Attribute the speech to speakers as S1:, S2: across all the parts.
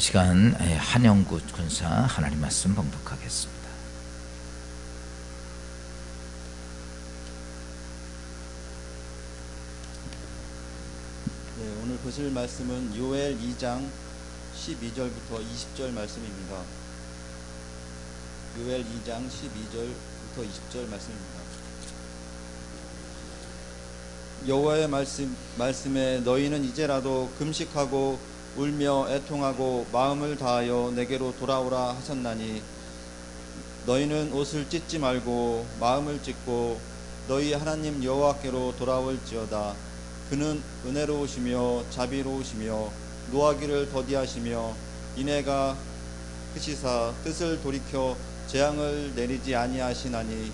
S1: 시간 한영구 군사 하나님 말씀 봉독하겠습니다.
S2: 네, 오늘 보실 말씀은 요엘 2장 12절부터 20절 말씀입니다. 요엘 2장 12절부터 20절 말씀입니다. 여호와의 말씀에 너희는 이제라도 금식하고 울며 애통하고 마음을 다하여 내게로 돌아오라 하셨나니 너희는 옷을 찢지 말고 마음을 찢고 너희 하나님 여호와께로 돌아올지어다. 그는 은혜로우시며 자비로우시며 노하기를 더디하시며 인애가 크시사 뜻을 돌이켜 재앙을 내리지 아니하시나니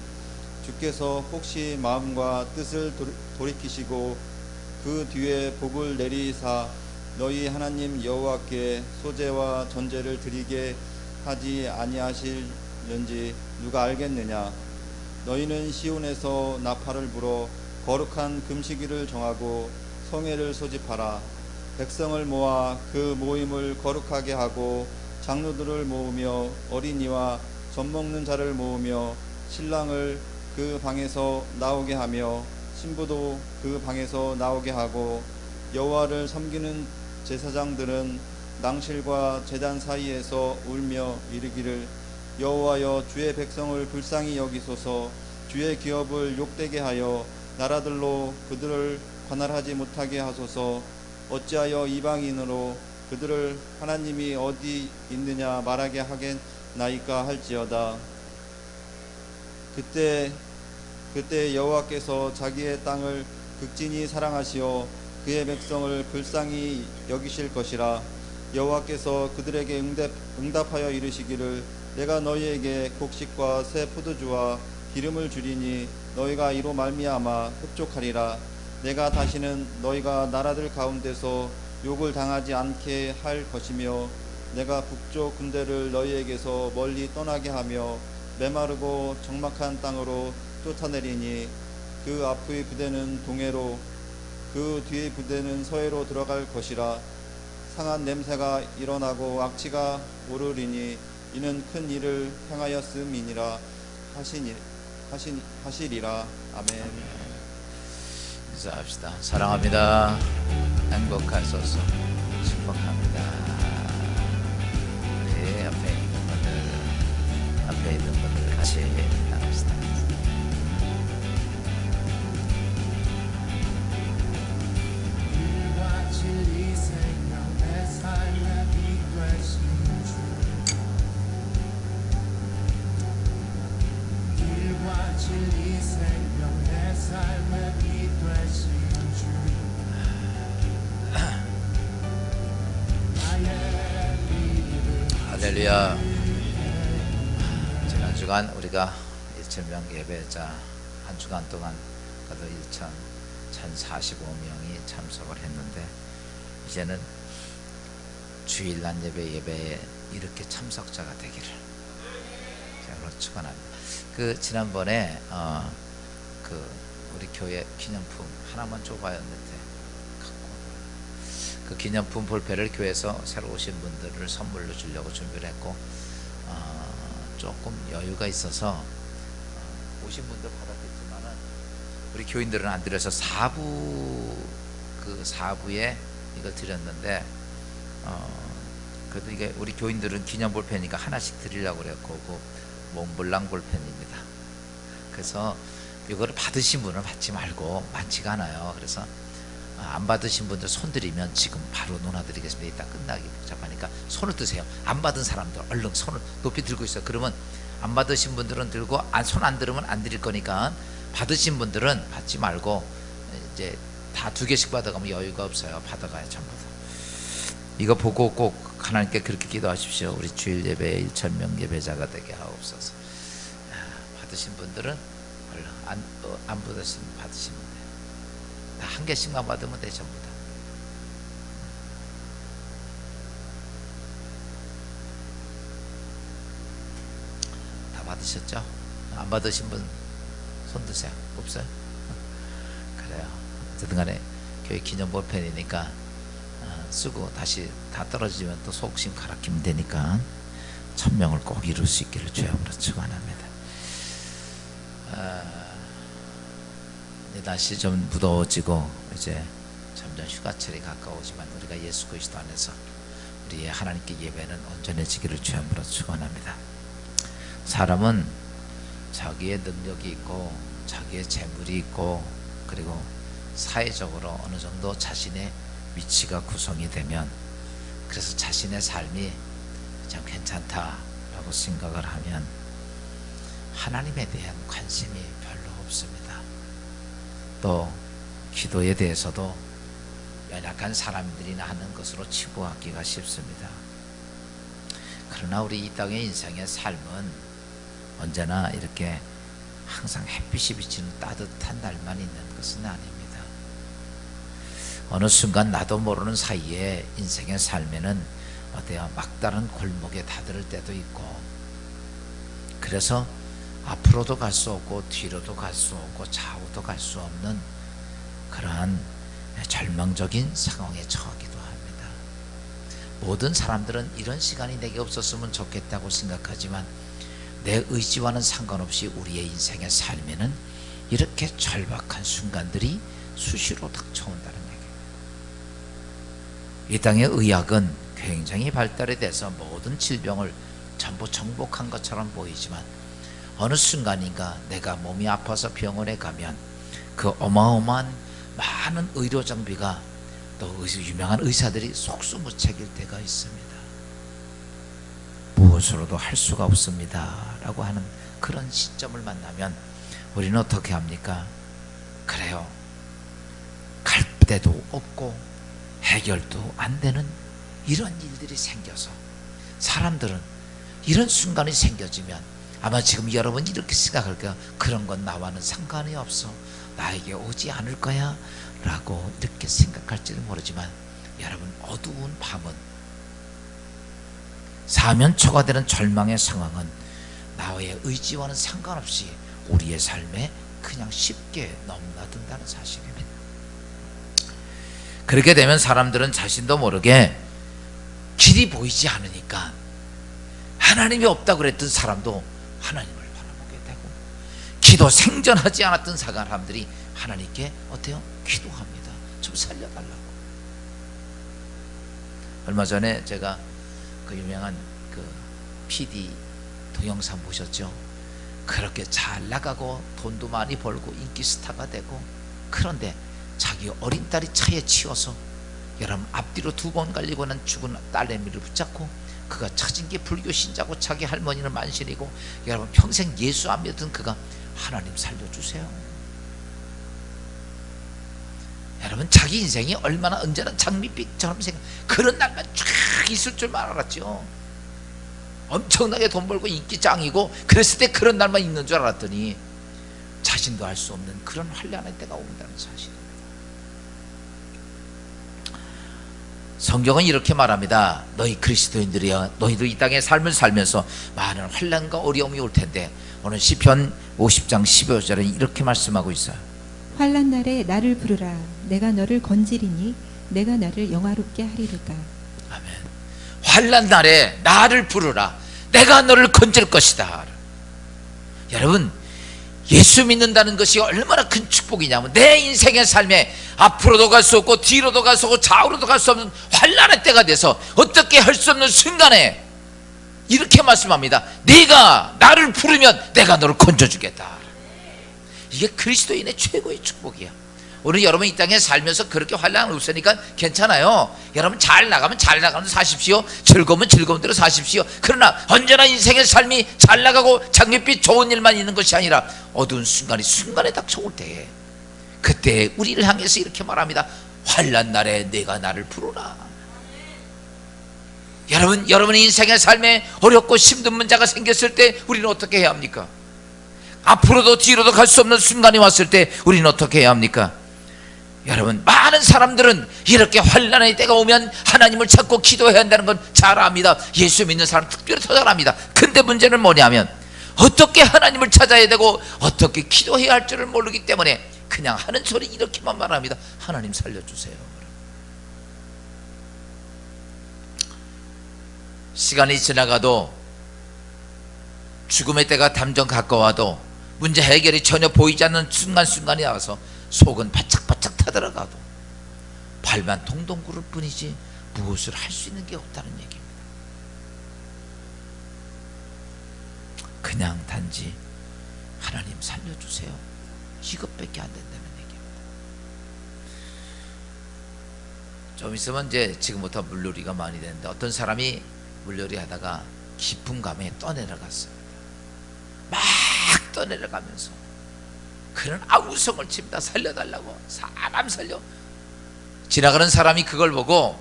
S2: 주께서 혹시 마음과 뜻을 돌이키시고 그 뒤에 복을 내리사 너희 하나님 여호와께 소제와 전제를 드리게 하지 아니하실는지 누가 알겠느냐. 너희는 시온에서 나팔을 불어 거룩한 금식일을 정하고 성회를 소집하라. 백성을 모아 그 모임을 거룩하게 하고 장로들을 모으며 어린이와 젖먹는 자를 모으며 신랑을 그 방에서 나오게 하며 신부도 그 방에서 나오게 하고 여호와를 섬기는 제사장들은 낭실과 제단 사이에서 울며 이르기를 여호와여 주의 백성을 불쌍히 여기소서. 주의 기업을 욕되게 하여 나라들로 그들을 관할하지 못하게 하소서. 어찌하여 이방인으로 그들을 하나님이 어디 있느냐 말하게 하겠나이까 할지어다. 그때 여호와께서 자기의 땅을 극진히 사랑하시어 그의 백성을 불쌍히 여기실 것이라. 여호와께서 그들에게 응답하여 이르시기를 내가 너희에게 곡식과 새 포도주와 기름을 주리니 너희가 이로 말미암아 흡족하리라. 내가 다시는 너희가 나라들 가운데서 욕을 당하지 않게 할 것이며 내가 북쪽 군대를 너희에게서 멀리 떠나게 하며 메마르고 적막한 땅으로 쫓아내리니 그 앞의 부대는 동해로 그 뒤의 부대는 서해로 들어갈 것이라. 상한 냄새가 일어나고 악취가 오르리니 이는 큰 일을 행하였음이니라 하시리라. 아멘.
S1: 인사합시다. 사랑합니다. 행복하소서. 축복합니다. 네, 앞에 있는 분들 같이 나갑시다. 할렐루야. 지난 주간 우리가 1,000명 예배자 한 주간 동안 가도 1,045명이 참석을 했는데 이제는 주일날 예배에 이렇게 참석자가 되기를 제가 축원합니다. 그 지난번에 우리 교회 기념품 하나만 줘봐요 했는데 그 기념품 볼펜을 교회에서 새로 오신 분들을 선물로 주려고 준비를 했고 조금 여유가 있어서 오신 분들 받았겠지만은 우리 교인들은 안 드려서 4부에 이걸 드렸는데 그래도 이게 우리 교인들은 기념 볼펜이니까 하나씩 드리려고 그랬고 그 몽블랑 볼펜입니다. 그래서 이거를 받으신 분은 받지 말고 많지가 않아요. 그래서 안 받으신 분들 손 들이면 지금 바로 논하드리겠습니다. 이따 끝나기 복잡하니까 손을 드세요. 안 받은 사람들 얼른 손을 높이 들고 있어요. 그러면 안 받으신 분들은 들고 손 안 들으면 안 드릴 거니까 받으신 분들은 받지 말고 이제 다 2개씩 받아가면 여유가 없어요. 받아가야 전부 다. 이거 보고 꼭 하나님께 그렇게 기도하십시오. 우리 주일 예배에 1,000명 예배자가 되게 하옵소서. 받으신 분들은 얼른 안 받으시면 받으시면 돼요. 한 개씩만 받으면 돼. 전부 다 받으셨죠? 안 받으신 분 손 드세요. 없어요? 그래요. 어쨌든 간에 교회 기념 볼펜이니까 쓰고 다시 다 떨어지면 또 속심 갈아끼면 되니까 천명을 꼭 이룰 수 있기를 주여으로 축원합니다. 이제 날씨 좀 무더워지고 이제 점점 휴가철이 가까우지만 우리가 예수 그리스도 안에서 우리의 하나님께 예배는 온전해지기를 주여으로 축원합니다. 사람은 자기의 능력이 있고 자기의 재물이 있고 그리고 사회적으로 어느 정도 자신의 위치가 구성이 되면 그래서 자신의 삶이 참 괜찮다라고 생각을 하면 하나님에 대한 관심이 별로 없습니다. 또 기도에 대해서도 연약한 사람들이나 하는 것으로 치부하기가 쉽습니다. 그러나 우리 이 땅의 인생의 삶은 언제나 이렇게 항상 햇빛이 비치는 따뜻한 날만 있는 것은 아닙니다. 어느 순간 나도 모르는 사이에 인생의 삶에는 어때요? 막다른 골목에 다다를 때도 있고 그래서 앞으로도 갈 수 없고 뒤로도 갈 수 없고 좌우도 갈 수 없는 그러한 절망적인 상황에 처하기도 합니다. 모든 사람들은 이런 시간이 내게 없었으면 좋겠다고 생각하지만 내 의지와는 상관없이 우리의 인생의 삶에는 이렇게 절박한 순간들이 수시로 닥쳐온다는 얘기예요. 이 땅의 의학은 굉장히 발달이 돼서 모든 질병을 전부 정복한 것처럼 보이지만 어느 순간인가 내가 몸이 아파서 병원에 가면 그 어마어마한 많은 의료 장비가 또 유명한 의사들이 속수무책일 때가 있습니다. 무엇으로도 할 수가 없습니다 라고 하는 그런 시점을 만나면 우리는 어떻게 합니까? 그래요, 갈 데도 없고 해결도 안 되는 이런 일들이 생겨서 사람들은 이런 순간이 생겨지면 아마 지금 여러분 이렇게 생각할 거야. 그런 건 나와는 상관이 없어, 나에게 오지 않을 거야 라고 이렇게 생각할지는 모르지만 여러분, 어두운 밤은 사면초가 되는 절망의 상황은 나의 의지와는 상관없이 우리의 삶에 그냥 쉽게 넘나든다는 사실입니다. 그렇게 되면 사람들은 자신도 모르게 길이 보이지 않으니까 하나님이 없다고 그랬던 사람도 하나님을 바라보게 되고, 기도 생전하지 않았던 사람들이 하나님께 어때요? 기도합니다. 좀 살려달라고. 얼마 전에 제가 그 유명한 그 PD 동영상 보셨죠? 그렇게 잘 나가고 돈도 많이 벌고 인기 스타가 되고, 그런데 자기 어린 딸이 차에 치여서 여러분 앞뒤로 2번 갈리고 난 죽은 딸내미를 붙잡고, 그가 찾은 게 불교 신자고 자기 할머니는 만신이고, 여러분 평생 예수 안 믿던 그가 하나님 살려주세요. 여러분 자기 인생이 얼마나 언제나 장밋빛처럼 그런 날만 쫙 있을 줄만 알았죠. 엄청나게 돈 벌고 인기 짱이고 그랬을 때 그런 날만 있는 줄 알았더니 자신도 알 수 없는 그런 환란의 때가 온다는 사실입니다. 성경은 이렇게 말합니다. 너희 그리스도인들이여, 너희도 이 땅의 삶을 살면서 많은 환난과 어려움이 올 텐데, 오늘 시편 50장 15절에 이렇게 말씀하고 있어요.
S3: 환난 날에 나를 부르라. 내가 너를 건지리니 내가 나를 영화롭게 하리로다.
S1: 아멘. 환난 날에 나를 부르라. 내가 너를 건질 것이다. 여러분, 예수 믿는다는 것이 얼마나 큰 축복이냐면, 내 인생의 삶에 앞으로도 갈 수 없고 뒤로도 갈 수 없고 좌우로도 갈 수 없는 환난의 때가 돼서 어떻게 할 수 없는 순간에 이렇게 말씀합니다. 네가 나를 부르면 내가 너를 건져주겠다. 이게 그리스도인의 최고의 축복이야. 오늘 여러분 이 땅에 살면서 그렇게 환난이 없으니까 괜찮아요. 여러분 잘 나가면 잘 나가면 사십시오. 즐거우면 즐거운 대로 사십시오. 그러나 언제나 인생의 삶이 잘 나가고 장밋빛 좋은 일만 있는 것이 아니라 어두운 순간이 순간에 닥쳐올 때에, 그때 우리를 향해서 이렇게 말합니다. 환난 날에 내가 나를 부르라. 여러분의 인생의 삶에 어렵고 힘든 문제가 생겼을 때 우리는 어떻게 해야 합니까? 앞으로도 뒤로도 갈 수 없는 순간이 왔을 때 우리는 어떻게 해야 합니까? 여러분, 많은 사람들은 이렇게 환난의 때가 오면 하나님을 찾고 기도해야 한다는 건 잘 압니다. 예수 믿는 사람 특별히 더 잘 압니다. 근데 문제는 뭐냐면, 어떻게 하나님을 찾아야 되고 어떻게 기도해야 할 줄을 모르기 때문에 그냥 하는 소리 이렇게만 말합니다. 하나님 살려주세요. 시간이 지나가도 죽음의 때가 담정 가까워도 문제 해결이 전혀 보이지 않는 순간순간이 와서 속은 바짝바짝 타들어가도 발만 동동 구를 뿐이지 무엇을 할 수 있는 게 없다는 얘기입니다. 그냥 단지 하나님 살려주세요, 이것밖에 안 된다는 얘기입니다. 좀 있으면 이제 지금부터 물놀이가 많이 되는데 어떤 사람이 물놀이 하다가 깊은 감에 떠내려갔습니다. 막 떠내려가면서 그런 아우성을 칩니다. 살려달라고, 사람 살려. 지나가는 사람이 그걸 보고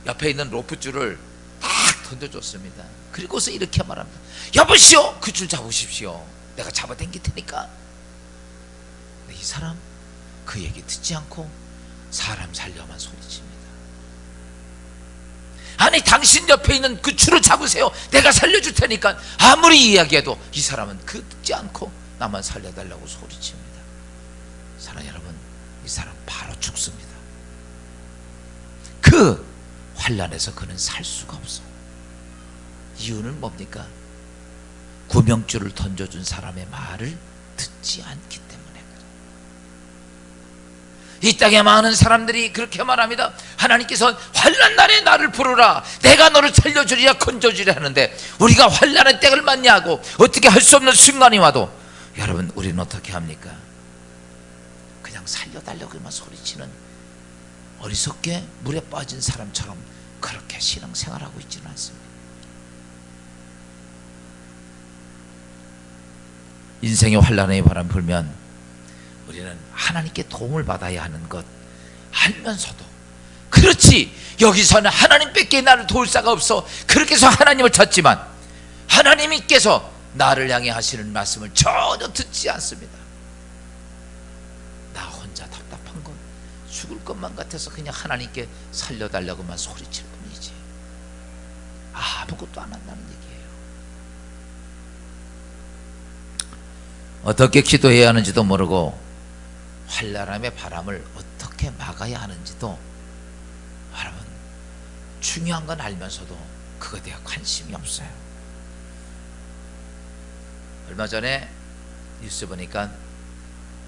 S1: 옆에 있는 로프줄을 딱 던져줬습니다. 그리고서 이렇게 말합니다. 여보시오, 그 줄 잡으십시오. 내가 잡아당길 테니까. 이 사람 그 얘기 듣지 않고 사람 살려만 소리칩니다. 아니, 당신 옆에 있는 그 줄을 잡으세요, 내가 살려줄 테니까. 아무리 이야기해도 이 사람은 그 듣지 않고 나만 살려달라고 소리칩니다. 사랑 여러분, 이 사람 바로 죽습니다. 그 환난에서 그는 살 수가 없어요. 이유는 뭡니까? 구명줄을 던져준 사람의 말을 듣지 않기 때문에 그래요. 이 땅에 많은 사람들이 그렇게 말합니다. 하나님께서 환난 날에 나를 부르라, 내가 너를 살려주리라, 건져주리라 하는데 우리가 환난의 때를 맞이하고 어떻게 할 수 없는 순간이 와도 여러분, 우리는 어떻게 합니까? 그냥 살려달라고만 소리치는 어리석게 물에 빠진 사람처럼 그렇게 신앙생활하고 있지는 않습니다. 인생의 환난의 바람 불면 우리는 하나님께 도움을 받아야 하는 것 알면서도, 그렇지, 여기서는 하나님밖에 나를 도울 자가 없어, 그렇게 해서 하나님을 찾지만 하나님께서 나를 향해 하시는 말씀을 전혀 듣지 않습니다. 나 혼자 답답한 것, 죽을 것만 같아서 그냥 하나님께 살려달라고만 소리칠 뿐이지 아무것도 안 한다는 얘기예요. 어떻게 기도해야 하는지도 모르고 환난의 바람을 어떻게 막아야 하는지도 여러분, 중요한 건 알면서도 그거에 대한 관심이 없어요. 얼마 전에 뉴스 보니까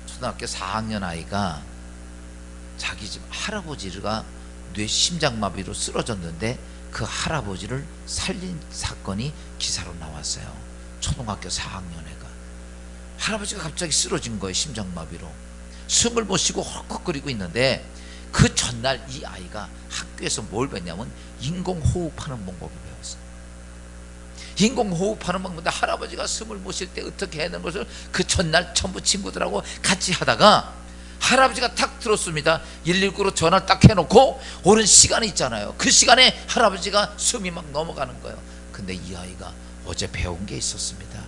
S1: 초등학교 4학년 아이가 자기 집 할아버지가 뇌심장마비로 쓰러졌는데 그 할아버지를 살린 사건이 기사로 나왔어요. 초등학교 4학년 애가 할아버지가 갑자기 쓰러진 거예요. 심장마비로 숨을 못 쉬고 헐컥거리고 있는데 그 전날 이 아이가 학교에서 뭘 배웠냐면 인공호흡하는 방법을 배웠어요. 인공호흡하는 방법인데 할아버지가 숨을 못 쉴 때 어떻게 해야 하는 것을 그 전날 전부 친구들하고 같이 하다가 할아버지가 탁 들었습니다. 119로 전화를 딱 해놓고 오는 시간이 있잖아요. 그 시간에 할아버지가 숨이 막 넘어가는 거예요. 근데 이 아이가 어제 배운 게 있었습니다.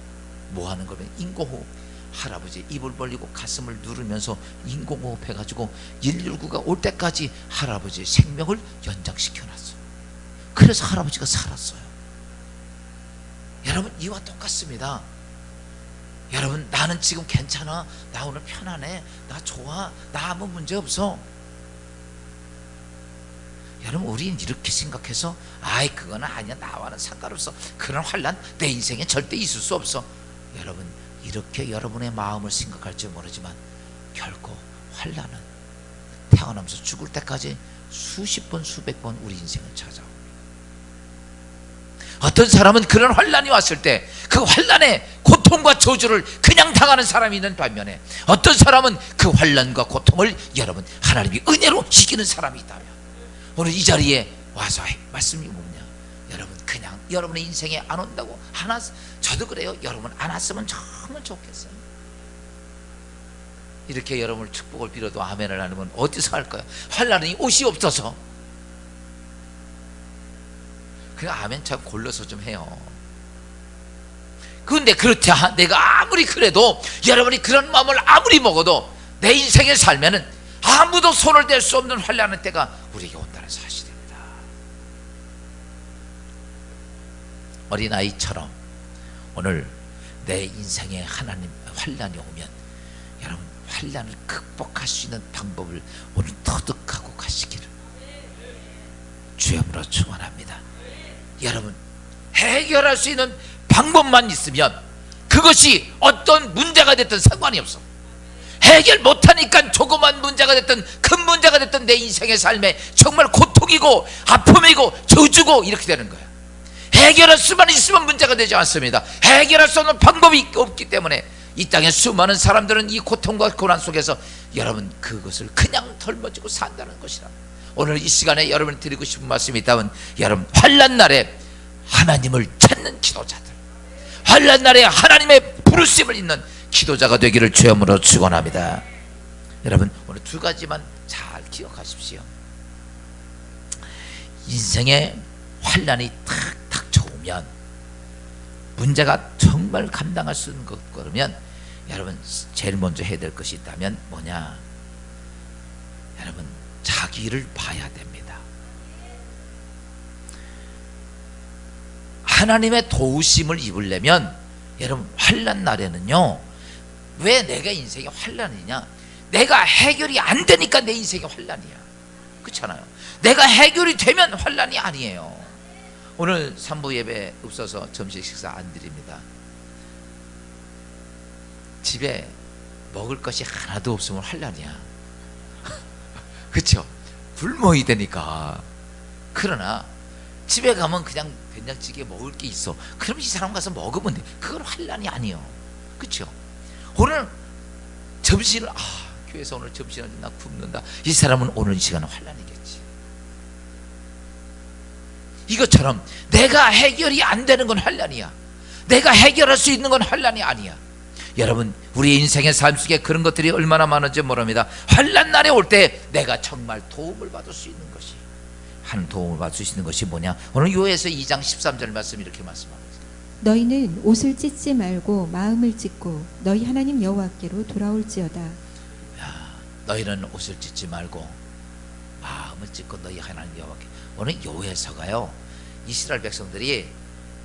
S1: 뭐 하는 거면 인공호흡. 할아버지 입을 벌리고 가슴을 누르면서 인공호흡 해가지고 119가 올 때까지 할아버지의 생명을 연장시켜놨어요. 그래서 할아버지가 살았어요. 여러분, 이와 똑같습니다. 여러분, 나는 지금 괜찮아, 나 오늘 편안해, 나 좋아, 나 아무 문제 없어. 여러분, 우리는 이렇게 생각해서 아이 그거는 아니야, 나와는 상관없어, 그런 환난 내 인생에 절대 있을 수 없어. 여러분, 이렇게 여러분의 마음을 생각할지 모르지만 결코 환난은 태어나면서 죽을 때까지 수십 번 수백 번 우리 인생을 찾아옵니다. 어떤 사람은 그런 환난이 왔을 때 그 환난의 고통과 저주를 그냥 당하는 사람이 있는 반면에 어떤 사람은 그 환난과 고통을 여러분 하나님이 은혜로 이기는 사람이 있다면 오늘 이 자리에 와서 말씀이 뭐냐, 여러분 그냥 여러분의 인생에 안 온다고 하나, 저도 그래요. 여러분 안 왔으면 정말 좋겠어요. 이렇게 여러분을 축복을 빌어도 아멘을 안 하면 어디서 할까요? 환난이 옷이 없어서. 그냥 아멘 참 골라서 좀 해요. 그런데 그렇지, 내가 아무리 그래도 여러분이 그런 마음을 아무리 먹어도 내 인생에 살면은 아무도 손을 댈 수 없는 환난의 때가 우리에게 온다는 사실입니다. 어린아이처럼 오늘 내 인생에 하나님 환난이 오면 여러분 환난을 극복할 수 있는 방법을 오늘 터득하고 가시기를 주여으로 축원합니다. 여러분, 해결할 수 있는 방법만 있으면 그것이 어떤 문제가 됐든 상관이 없어. 해결 못하니까 조그만 문제가 됐든 큰 문제가 됐든 내 인생의 삶에 정말 고통이고 아픔이고 저주고 이렇게 되는 거야. 해결할 수만 있으면 문제가 되지 않습니다. 해결할 수 없는 방법이 없기 때문에 이 땅의 수많은 사람들은 이 고통과 고난 속에서 여러분 그것을 그냥 덜머지고 산다는 것이라. 오늘 이 시간에 여러분이 드리고 싶은 말씀이 있다면, 여러분 환난 날에 하나님을 찾는 기도자들, 환난 날에 하나님의 부르심을 있는 기도자가 되기를 주여으로 축원합니다. 여러분 오늘 두 가지만 잘 기억하십시오. 인생에 환난이 탁탁 쳐오면, 문제가 정말 감당할 수 있는 것 그러면 여러분 제일 먼저 해야 될 것이 있다면 뭐냐? 여러분 자기를 봐야 됩니다. 하나님의 도우심을 입으려면 여러분 환난 날에는요, 왜 내가 인생이 환난이냐? 내가 해결이 안 되니까 내 인생이 환난이야. 그렇잖아요. 내가 해결이 되면 환난이 아니에요. 오늘 3부 예배 없어서 점심 식사 안 드립니다. 집에 먹을 것이 하나도 없으면 환난이야. 그렇죠? 굶어야 되니까. 그러나 집에 가면 그냥 된장찌개 먹을 게 있어. 그럼 이 사람 가서 먹으면 돼. 그건 환난이 아니에요. 그렇죠? 오늘 점심을 교회에서 오늘 점심을 나 굶는다. 이 사람은 오늘 이 시간은 환난이겠지. 이것처럼 내가 해결이 안 되는 건 환난이야. 내가 해결할 수 있는 건 환난이 아니야. 여러분 우리 인생의 삶 속에 그런 것들이 얼마나 많은지 모릅니다. 환난 날에 올 때 내가 정말 도움을 받을 수 있는 것이, 한 도움을 받을 수 있는 것이 뭐냐? 오늘 요에서 2장 13절 말씀 이렇게 말씀합니다.
S3: 너희는 옷을 찢지 말고 마음을 찢고 너희 하나님 여호와께로 돌아올지어다.
S1: 너희는 옷을 찢지 말고 마음을 찢고 너희 하나님 여호와께. 오늘 요에서가요, 이스라엘 백성들이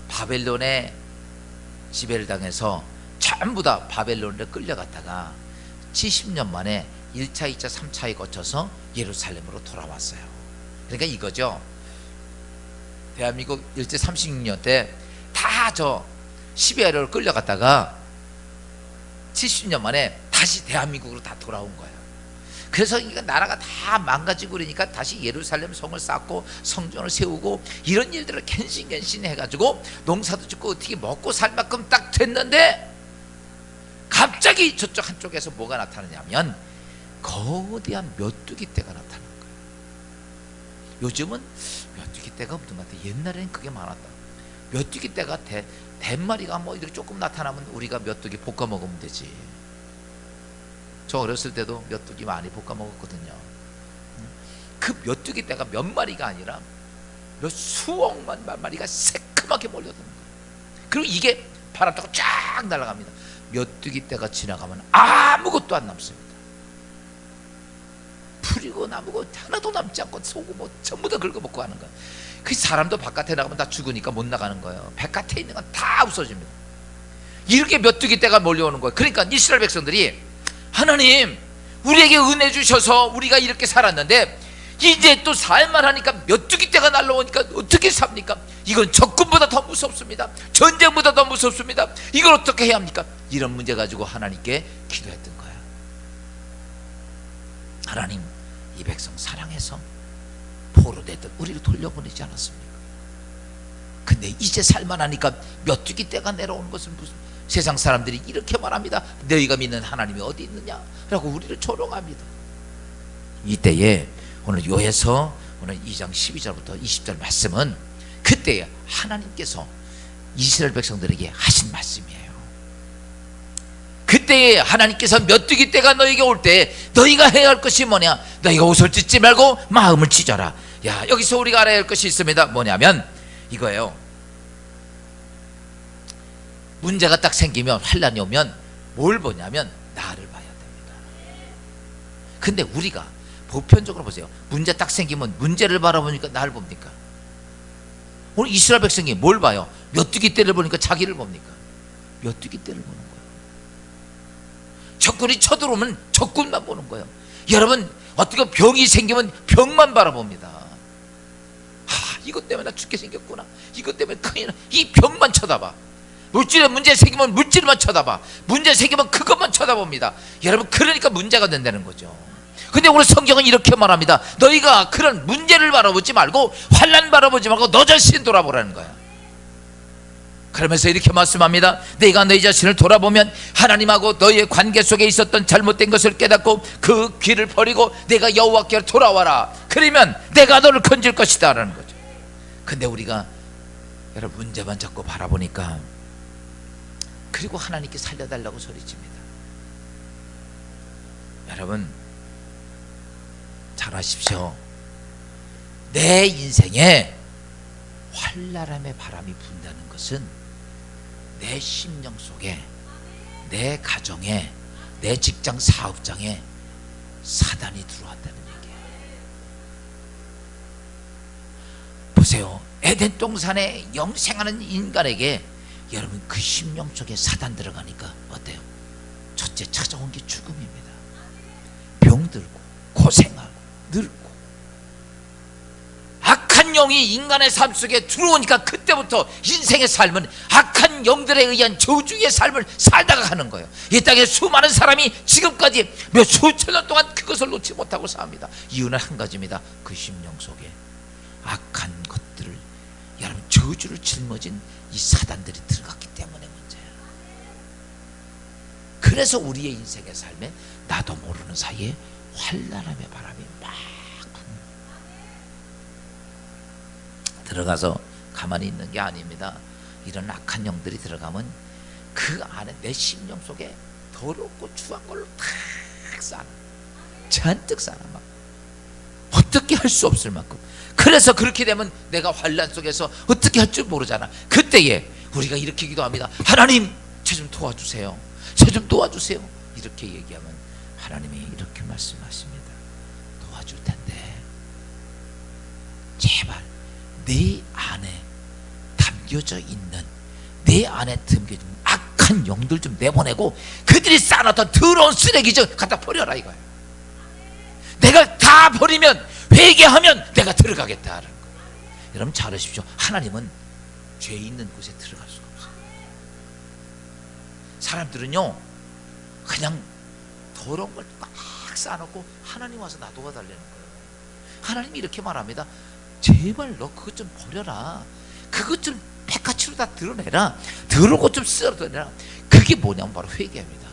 S1: 바벨론의 지배를 당해서 전부 다 바벨론에 끌려갔다가 70년 만에 1차, 2차, 3차에 거쳐서 예루살렘으로 돌아왔어요. 그러니까 이거죠. 대한민국 일제 36년 때 다 저 시베리아로 끌려갔다가 70년 만에 다시 대한민국으로 다 돌아온 거예요. 그래서 이거 나라가 다 망가지고 그러니까 다시 예루살렘 성을 쌓고 성전을 세우고 이런 일들을 갱신갱신 해가지고 농사도 짓고 어떻게 먹고 살 만큼 딱 됐는데, 갑자기 저쪽 한쪽에서 뭐가 나타나냐면 거대한 메뚜기 떼가 나타나는 거예요. 요즘은 메뚜기 떼가 없는 것 같아요. 옛날에는 그게 많았다. 메뚜기 떼가 대마리가 뭐 이렇게 조금 나타나면 우리가 메뚜기 볶아 먹으면 되지. 저 어렸을 때도 메뚜기 많이 볶아 먹었거든요. 그 메뚜기 떼가 몇 마리가 아니라 몇 수억만 마리가 새까맣게 몰려드는 거예요. 그리고 이게 바람 타고 쫙 날아갑니다. 메뚜기 떼가 지나가면 아무것도 안 남습니다. 풀이고 나무고 하나도 남지 않고 소고 뭐 전부 다 긁어먹고 하는 거예요. 그 사람도 바깥에 나가면 다 죽으니까 못 나가는 거예요. 바깥에 있는 건 다 없어집니다. 이렇게 메뚜기 떼가 몰려오는 거예요. 그러니까 이스라엘 백성들이, 하나님 우리에게 은혜 주셔서 우리가 이렇게 살았는데 이제 또 살만 하니까 메뚜기 떼가 날라오니까 어떻게 삽니까? 이건 적군보다 더 무섭습니다. 전쟁보다 더 무섭습니다. 이걸 어떻게 해야 합니까? 이런 문제 가지고 하나님께 기도했던 거예요. 하나님 이 백성 사랑해서 포로되던 우리를 돌려보내지 않았습니까? 근데 이제 살만하니까 메뚜기 떼가 내려오는 것은 무슨, 세상 사람들이 이렇게 말합니다. 너희가 믿는 하나님이 어디 있느냐? 라고 우리를 조롱합니다. 이때에 오늘 요에서 오늘 2장 12절부터 20절 말씀은 그때에 하나님께서 이스라엘 백성들에게 하신 말씀이에요. 그때에 하나님께서 메뚜기 떼가 너에게 올 때 너희가 해야 할 것이 뭐냐? 너희가 옷을 찢지 말고 마음을 찢어라. 야, 여기서 우리가 알아야 할 것이 있습니다. 뭐냐면 이거예요. 문제가 딱 생기면, 환난이 오면 뭘 보냐면 나를 봐야 됩니다. 근데 우리가 보편적으로 보세요. 문제 딱 생기면 문제를 바라보니까 나를 봅니까? 오늘 이스라엘 백성이 뭘 봐요? 메뚜기 떼를 보니까 자기를 봅니까? 메뚜기 떼를 보는 거예요. 적군이 쳐들어오면 적군만 보는 거예요. 여러분 어떻게 병이 생기면 병만 바라봅니다. 이것 때문에 나 죽게 생겼구나, 이것 때문에 큰일 나. 이 병만 쳐다봐. 물질에 문제 생기면 물질만 쳐다봐. 문제 생기면 그것만 쳐다봅니다. 여러분, 그러니까 문제가 된다는 거죠. 근데 오늘 성경은 이렇게 말합니다. 너희가 그런 문제를 바라보지 말고, 환난 바라보지 말고 너 자신 돌아보라는 거야. 그러면서 이렇게 말씀합니다. 내가 너희 자신을 돌아보면 하나님하고 너희의 관계 속에 있었던 잘못된 것을 깨닫고 그 길을 버리고 내가 여호와께로 돌아와라. 그러면 내가 너를 건질 것이다 라는 거죠. 근데 우리가 여러분 문제만 자꾸 바라보니까, 그리고 하나님께 살려달라고 소리칩니다. 여러분 잘 아십시오. 내 인생에 활나람의 바람이 분다는 것은 내 심령 속에, 내 가정에, 내 직장 사업장에 사단이 들어왔다는 얘기예요. 보세요. 에덴 동산에 영생하는 인간에게 여러분 그 심령 속에 사단 들어가니까 어때요? 첫째 찾아온 게 죽음입니다. 병들고 고생하고 늙고. 악한 영이 인간의 삶 속에 들어오니까 그때부터 인생의 삶은 악한 영들에 의한 저주의 삶을 살다가 가는 거예요. 이 땅에 수많은 사람이 지금까지 몇 수천 년 동안 그것을 놓지 못하고 삽니다. 이유는 한 가지입니다. 그 심령 속에 악한 것들을, 여러분 저주를 짊어진 이 사단들이 들어갔기 때문에 문제야. 그래서 우리의 인생의 삶에 나도 모르는 사이에 환난함의 바람이 막 들어가서 가만히 있는 게 아닙니다. 이런 악한 영들이 들어가면 그 안에 내 심령 속에 더럽고 추한 걸로 탁 쌓아, 잔뜩 쌓아, 막 어떻게 할 수 없을 만큼. 그래서 그렇게 되면 내가 환난 속에서 어떻게 할 줄 모르잖아. 그때에 우리가 이렇게 기도합니다. 하나님, 저 좀 도와주세요. 저 좀 도와주세요. 이렇게 얘기하면 하나님이 이렇게 말씀하십니다. 도와줄 텐데 제발 내 안에 담겨져 있는, 내 안에 담겨진 악한 영들 좀 내보내고 그들이 쌓아놨던 더러운 쓰레기 좀 갖다 버려라 이거야. 내가 다 버리면, 회개하면 내가 들어가겠다는 거예요. 여러분 잘 아십시오. 하나님은 죄 있는 곳에 들어갈 수가 없어요. 사람들은요 그냥 더러운 걸 딱 쌓아놓고 하나님 와서 나 도와달라는 거예요. 하나님이 이렇게 말합니다. 제발 너 그것 좀 버려라. 그것 좀 백화치로 다 드러내라. 더러운 것 좀 쓸어내라. 그게 뭐냐면 바로 회개입니다.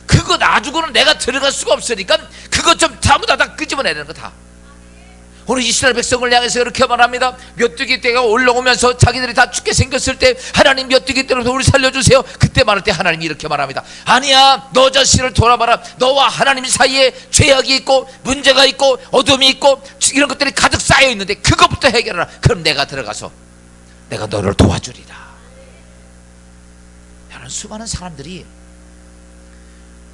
S1: 그거 놔두고는 내가 들어갈 수가 없으니까 그것 좀 전부 다 끄집어내는 거 다. 오늘 이스라엘 백성을 향해서 이렇게 말합니다. 메뚜기 떼가 올라오면서 자기들이 다 죽게 생겼을 때 하나님 메뚜기 떼로부터 우리 살려주세요. 그때 말할 때 하나님이 이렇게 말합니다. 아니야, 너 자신을 돌아봐라. 너와 하나님 사이에 죄악이 있고 문제가 있고 어둠이 있고 이런 것들이 가득 쌓여 있는데 그것부터 해결하라. 그럼 내가 들어가서 내가 너를 도와주리라. 여러분, 수많은 사람들이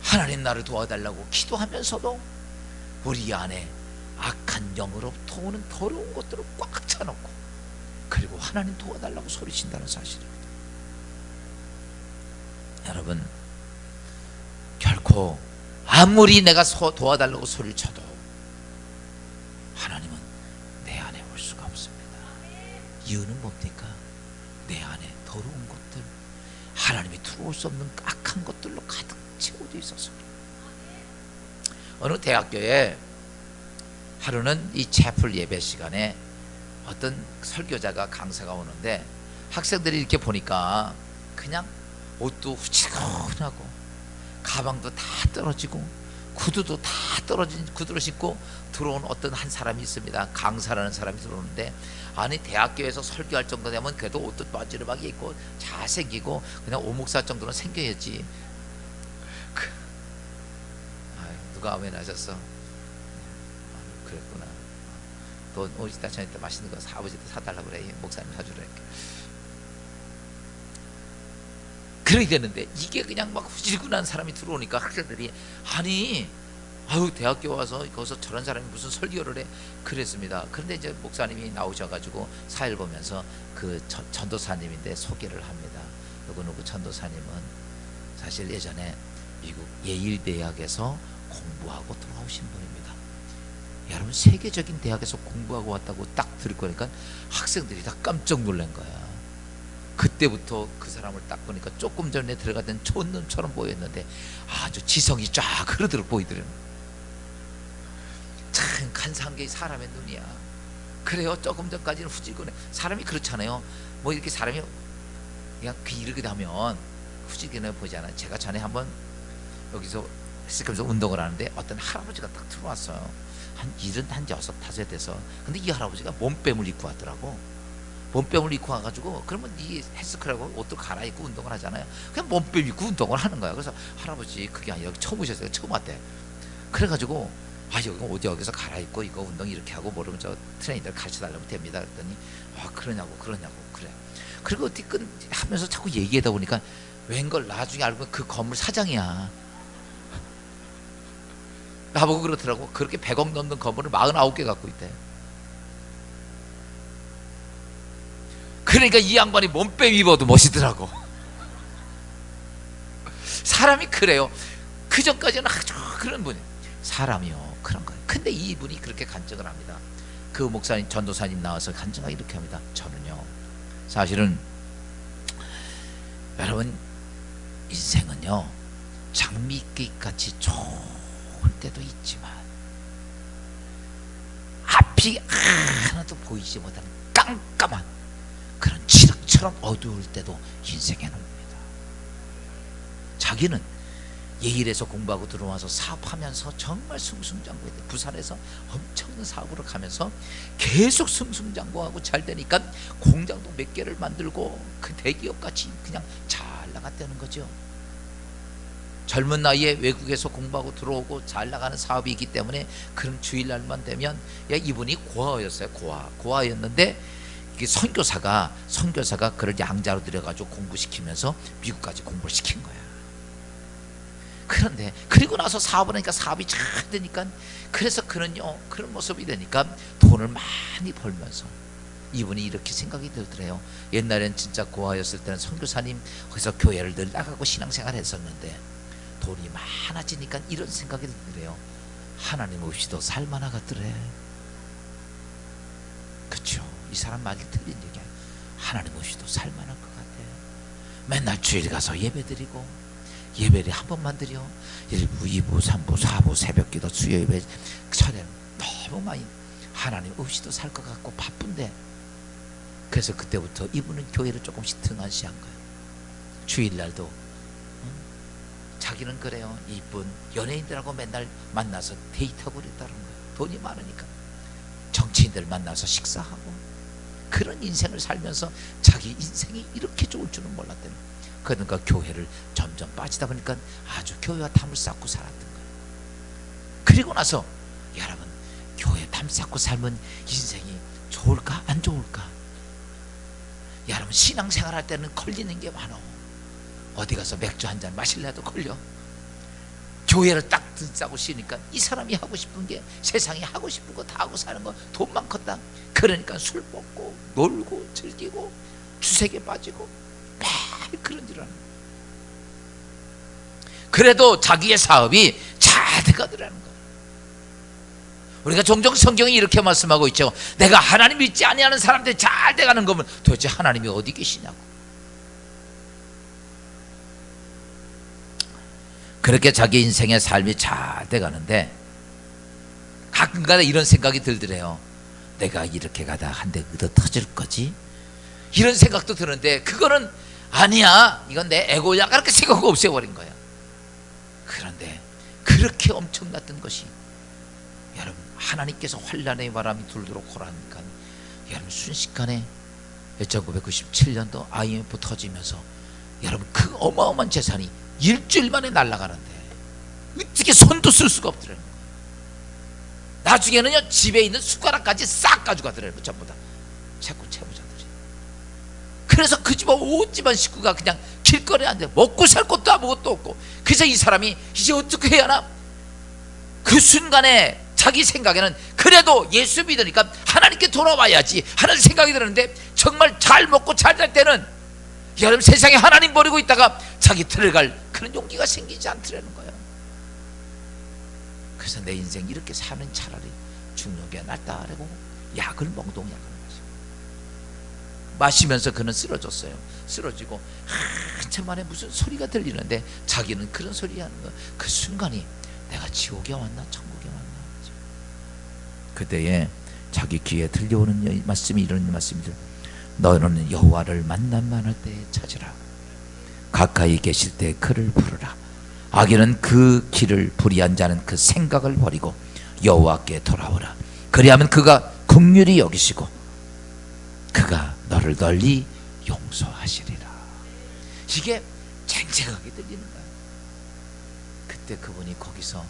S1: 하나님 나를 도와달라고 기도하면서도 우리 안에 악한 영으로부터 오는 더러운 것들을 꽉 차놓고 그리고 하나님 도와달라고 소리친다는 사실입니다. 여러분, 결코 아무리 내가 도와달라고 소리를 쳐도 하나님은 내 안에 올 수가 없습니다. 이유는 뭡니까? 내 안에 더러운 것들, 하나님이 들어올 수 없는 악한 것들로 가득 채워져 있어서. 어느 대학교에 하루는 이 채플 예배 시간에 어떤 설교자가 강사가 오는데 학생들이 이렇게 보니까 그냥 옷도 후지근하고 가방도 다 떨어지고 구두도 다 떨어진 구두를 신고 들어온 어떤 한 사람이 있습니다. 강사라는 사람이 들어오는데, 아니 대학교에서 설교할 정도 되면 그래도 옷도 반지르하게 입고 잘생기고 그냥 오목사 정도는 생겨야지. 누가 아멘 하셨어? 그랬구나. 또 이따 저녁 때 맛있는 거 아버지한테 사달라고 그래. 목사님 사주라 이렇게. 그러게 되는데 이게 그냥 막 후질근한 사람이 들어오니까 학생들이 아니 아유 대학교 와서 거기서 저런 사람이 무슨 설교를 해 그랬습니다. 그런데 이제 목사님이 나오셔가지고 사회를 보면서 그 전도사님인데 소개를 합니다. 누구 전도사님은 사실 예전에 미국 예일 대학에서 공부하고 돌아오신 분입니다. 여러분 세계적인 대학에서 공부하고 왔다고 딱 들을 거니까 학생들이 다 깜짝 놀란 거야. 그때부터 그 사람을 딱 보니까 조금 전에 들어갔던 촌놈처럼 보였는데 아주 지성이 쫙 흐르도록 보이더라고요. 참 간사한 게 사람의 눈이야. 그래요. 조금 전까지는 후질근해. 사람이 그렇잖아요. 뭐 이렇게 사람이 그냥 이렇게 하면 후질근해 보이잖아요. 제가 전에 한번 여기서 헬스클럽에서 운동을 하는데 어떤 할아버지가 딱 들어왔어요. 한 76 돼서. 근데 이 할아버지가 몸빼물 입고 왔더라고. 몸빼물 입고 와가지고, 그러면 이 헬스클럽하고 옷도 갈아입고 운동을 하잖아요. 그냥 몸빼 입고 운동을 하는 거야. 그래서 할아버지 그게 아니라 처음 오셨어요. 처음 왔대. 그래가지고 여기 여기서 갈아입고 이거 운동 이렇게 하고 모르면 저 트레이너들 가르쳐 달라면 됩니다. 그랬더니 그러냐고 그래. 그리고 어떻게 하면서 자꾸 얘기하다 보니까 웬걸 나중에 알고 보면 그 건물 사장이야. 나보고 그렇더라고. 그렇게 100억 넘는 건물을 49개 갖고 있대. 그러니까 이 양반이 몸빼 입어도 멋있더라고. 사람이 그래요. 그 전까지는 아주 그런 분이, 사람이요 그런 거예요. 근데 이분이 그렇게 간증을 합니다. 그 목사님, 전도사님 나와서 간증하기 이렇게 합니다. 저는요, 사실은 여러분 인생은요 장미빛같이 좋을 때도 있지만 앞이 하나도 보이지 못하는 깜깜한 그런 칠흑처럼 어두울 때도 인생에는 옵니다. 자기는 예일에서 공부하고 들어와서 사업하면서 정말 승승장구했대. 부산에서 엄청난 사업으로 가면서 계속 승승장구하고 잘 되니까 공장도 몇 개를 만들고 그 대기업같이 그냥 잘 나갔다는 거죠. 젊은 나이에 외국에서 공부하고 들어오고 잘 나가는 사업이 있기 때문에 그런 주일날만 되면, 이분이 고아였어요. 고아였는데 이게 선교사가 그를 양자로 들여가지고 공부시키면서 미국까지 공부를 시킨 거야. 그런데 그리고 나서 사업을 하니까 사업이 잘 되니까, 그래서 그는요 그런 모습이 되니까 돈을 많이 벌면서 이분이 이렇게 생각이 들더래요. 옛날엔 진짜 고아였을 때는 선교사님 거기서 교회를 늘 나가고 신앙생활 했었는데 돈이 많아지니까 이런 생각이 들더래요. 하나님 없이도 살만하겠더래. 그쵸? 이 사람 말이 틀린 얘기야. 하나님 없이도 살만할 것 같아. 맨날 주일 가서 예배드리고, 예배를 한 번만 드려. 1부, 2부, 3부, 4부, 새벽기도, 수요예배, 철야 너무 많이 하나님 없이도 살 것 같고 바쁜데. 그래서 그때부터 이분은 교회를 조금씩 등한시한 거예요. 주일날도 자기는 그래요. 이쁜 연예인들하고 맨날 만나서 데이트하고 그랬다는 거예요. 돈이 많으니까 정치인들 만나서 식사하고 그런 인생을 살면서 자기 인생이 이렇게 좋을 줄은 몰랐다는 거예요. 그러니까 교회를 점점 빠지다 보니까 아주 교회와 담을 쌓고 살았던 거예요. 그리고 나서 여러분, 교회 담 쌓고 살면 인생이 좋을까 안 좋을까? 여러분, 신앙생활 할 때는 걸리는 게 많아. 어디 가서 맥주 한잔 마실래도 걸려. 교회를 딱 들싸고 쉬니까 이 사람이 하고 싶은 게, 세상에 하고 싶은 거 다 하고 사는 거 돈 많겠다. 그러니까 술 먹고 놀고 즐기고 주색에 빠지고 매일 그런 줄 아는. 그래도 자기의 사업이 잘 돼가더라는 거예요. 우리가 종종 성경이 이렇게 말씀하고 있죠. 내가 하나님 믿지 아니하는 사람들이 잘 돼가는 거면 도대체 하나님이 어디 계시냐고. 그렇게 자기 인생의 삶이 잘 돼가는데 가끔가다 이런 생각이 들더래요. 내가 이렇게 가다 한 대 얻어 터질 거지? 이런 생각도 드는데, 그거는 아니야, 이건 내 에고야, 그렇게 생각하고 없애버린 거야. 그런데 그렇게 엄청났던 것이, 여러분, 하나님께서 환란의 바람이 불도록 호라니까 여러분 순식간에 1997년도 IMF 터지면서 여러분 그 어마어마한 재산이 일주일 만에 날아가는데 어떻게 손도 쓸 수가 없더라고요. 나중에는요 집에 있는 숟가락까지 싹 가져가더라고요. 전부 다 채무자들이. 그래서 그 집안 온 집안 식구가 그냥 길거리에 앉아 먹고 살 것도 아무것도 없고, 그래서 이 사람이 이제 어떻게 해야 하나? 그 순간에 자기 생각에는 그래도 예수 믿으니까 하나님께 돌아와야지 하는 생각이 드는데, 정말 잘 먹고 잘 살 때는 여러분 세상에 하나님 버리고 있다가 자기 들어갈 그런 용기가 생기지 않더라는 거예요. 그래서 내 인생 이렇게 사는 차라리 죽는 게 낫다라고 약을 몽동약을 마시면서 그는 쓰러졌어요. 쓰러지고 한참 만에 무슨 소리가 들리는데 자기는 그런 소리 하는 거. 그 순간이 내가 지옥에 왔나 천국에 왔나. 그때에 자기 귀에 들려오는 말씀이 이런 말씀이죠. 너는 여호와를 만날 때에 찾으라. 가까이 계실 때 그를 부르라. 악인은 그 길을 불의한 자는 그 생각을 버리고 여호와께 돌아오라. 그리하면 그가 긍휼히 여기시고 그가 너를 널리 용서하시리라. 이게 쟁쟁하게 들리는 거야. 그때 그분이 거기서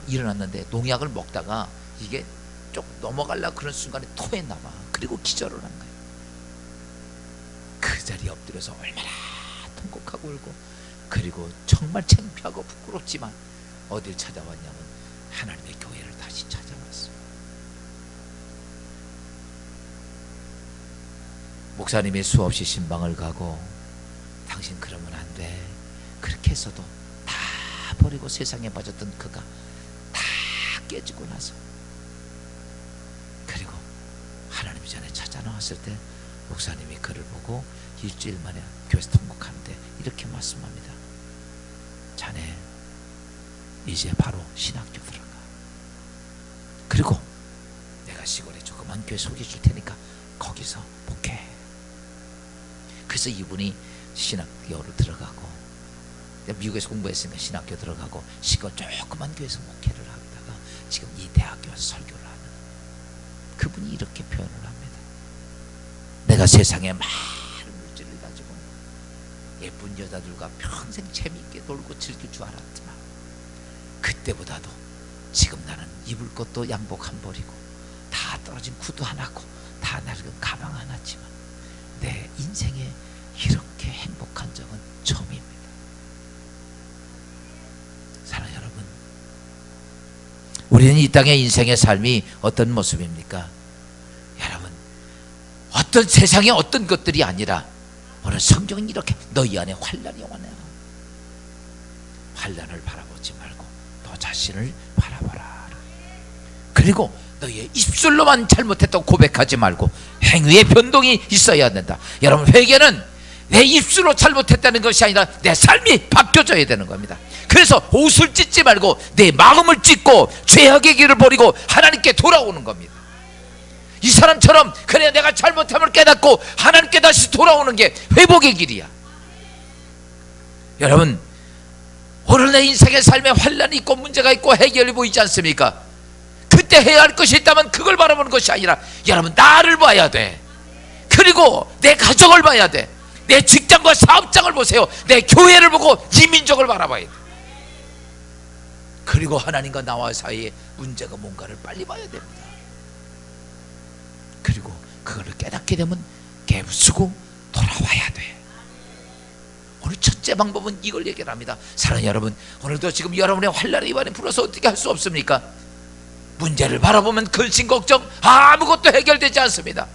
S1: 일어났는데 농약을 먹다가 이게 쭉 넘어가려고 그런 순간에 토했나 봐. 그리고 기절을 한 거야. 그 자리에 엎드려서 얼마나 통곡하고 울고, 그리고 정말 창피하고 부끄럽지만 어딜 찾아왔냐면 하나님의 교회를 다시 찾아왔어. 목사님이 수없이 신방을 가고 당신 그러면 안 돼 그렇게 해서도 다 버리고 세상에 빠졌던 그가 다 깨지고 나서 그리고 하나님 전에 찾아 나왔을 때 목사님이 그를 보고 일주일 만에 교회에서 통곡하는데 이렇게 말씀합니다. 자네 이제 바로 신학교 들어가. 그리고 내가 시골에 조그만 교회 소개해 줄 테니까 거기서 목회해. 그래서 이분이 신학교를 들어가고, 미국에서 공부했으니까 신학교 들어가고 시골 조그만 교회에서 목회를 하다가 지금 이 대학교 와서 설교를 하는, 그분이 이렇게 표현을 합니다. 내가 세상에 많은 물질을 가지고 예쁜 여자들과 평생 재미있게 놀고 즐길 줄 알았지만 그때보다도 지금 나는 입을 것도 양복 한 벌이고 다 떨어진 구두 하나고 다 낡은 가방 하나지만 내 인생에 이렇게 행복한 적은 처음입니다. 사랑하는 여러분, 우리는 이 땅의 인생의 삶이 어떤 모습입니까? 여러분, 어떤 세상의 어떤 것들이 아니라 오늘 성경은 이렇게 너희 안에 환난이 오네. 환난을 바라보지 말고 너 자신을 바라보라. 그리고 너희의 입술로만 잘못했다고 고백하지 말고 행위의 변동이 있어야 된다. 여러분, 회개는 내 입술로 잘못했다는 것이 아니라 내 삶이 바뀌어져야 되는 겁니다. 그래서 옷을 찢지 말고 내 마음을 찢고 죄악의 길을 버리고 하나님께 돌아오는 겁니다. 이 사람처럼 그래 내가 잘못함을 깨닫고 하나님께 다시 돌아오는 게 회복의 길이야. 여러분, 오늘 내 인생의 삶에 환난이 있고 문제가 있고 해결이 보이지 않습니까? 그때 해야 할 것이 있다면 그걸 바라보는 것이 아니라 여러분, 나를 봐야 돼. 그리고 내 가정을 봐야 돼. 내 직장과 사업장을 보세요. 내 교회를 보고 이 민족을 바라봐야 돼. 그리고 하나님과 나와 사이에 문제가 뭔가를 빨리 봐야 됩니다. 그리고 그걸 깨닫게 되면 깨부수고 돌아와야 돼. 오늘 첫째 방법은 이걸 얘기합니다. 사랑하는 여러분, 오늘도 지금 여러분의 환난의 입안에 불어서 어떻게 할 수 없습니까? 문제를 바라보면 근심 걱정 아무것도 해결되지 않습니다.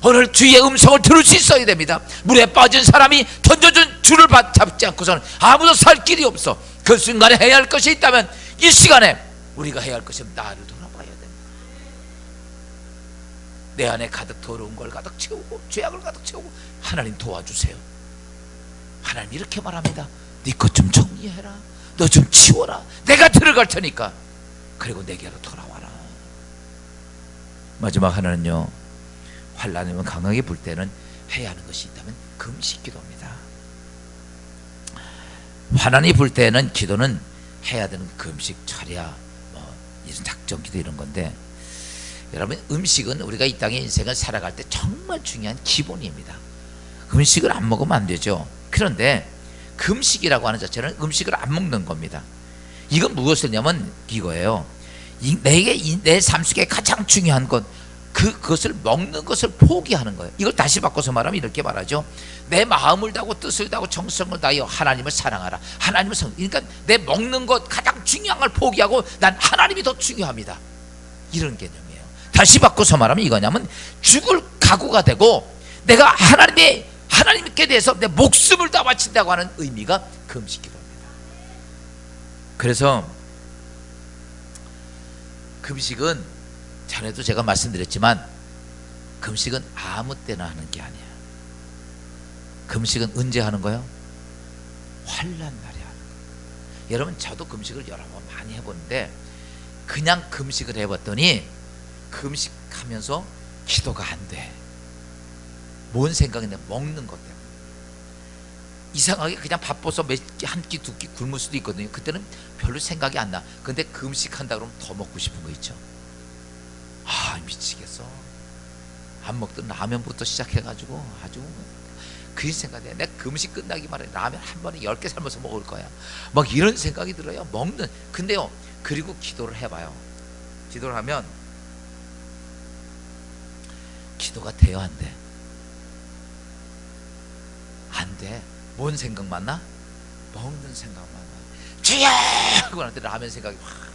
S1: 오늘 주의 음성을 들을 수 있어야 됩니다. 물에 빠진 사람이 던져준 줄을 잡지 않고서는 아무도 살 길이 없어. 그 순간에 해야 할 것이 있다면 이 시간에 우리가 해야 할 것은 나를 돌아봐야 됩니다. 내 안에 가득 더러운 걸 가득 채우고 죄악을 가득 채우고 하나님 도와주세요. 하나님 이렇게 말합니다. 네 것 좀 정리해라. 너 좀 치워라. 내가 들어갈 테니까. 그리고 내게로 돌아와라. 마지막 하나는요, 환난이 강하게 불 때는 해야 하는 것이 있다면 금식 기도입니다. 환난이 불 때는 기도는 해야 되는 금식, 철야, 작정 기도 이런 건데, 여러분, 음식은 우리가 이 땅의 인생을 살아갈 때 정말 중요한 기본입니다. 음식을 안 먹으면 안 되죠. 그런데 금식이라고 하는 자체는 음식을 안 먹는 겁니다. 이건 무엇이냐면 이거예요. 내 삶 속에 가장 중요한 것, 그것을 먹는 것을 포기하는 거예요. 이걸 다시 바꿔서 말하면 이렇게 말하죠. 내 마음을 다하고 뜻을 다하고 정성을 다하여 하나님을 사랑하라. 하나님을 그러니까 내 먹는 것 가장 중요한 걸 포기하고 난 하나님이 더 중요합니다. 이런 개념이에요. 다시 바꿔서 말하면 이거냐면 죽을 각오가 되고 내가 하나님께 대해서 내 목숨을 다 바친다고 하는 의미가 금식 기도입니다. 그래서 금식은 전에도 제가 말씀드렸지만 금식은 아무 때나 하는 게 아니에요. 금식은 언제 하는 거예요? 환난 날에 하는 거예요. 여러분, 저도 금식을 여러 번 많이 해보는데 그냥 금식을 해봤더니 금식하면서 기도가 안 돼. 뭔 생각이냐? 먹는 것 때문에. 이상하게 그냥 바빠서 한 끼 두 끼 굶을 수도 있거든요. 그때는 별로 생각이 안 나. 근데 금식한다 그러면 더 먹고 싶은 거 있죠. 아, 미치겠어. 안 먹던 라면부터 시작해가지고 아주 그 생각에 내 금식 끝나기만 해 라면 한 번에 10개 삶아서 먹을 거야. 막 이런 생각이 들어요. 먹는. 근데요, 그리고 기도를 해봐요. 기도를 하면 기도가 돼요, 안 돼? 안 돼. 뭔 생각만 나? 먹는 생각만 나. 주여! 하고 나한테 라면 생각이 확.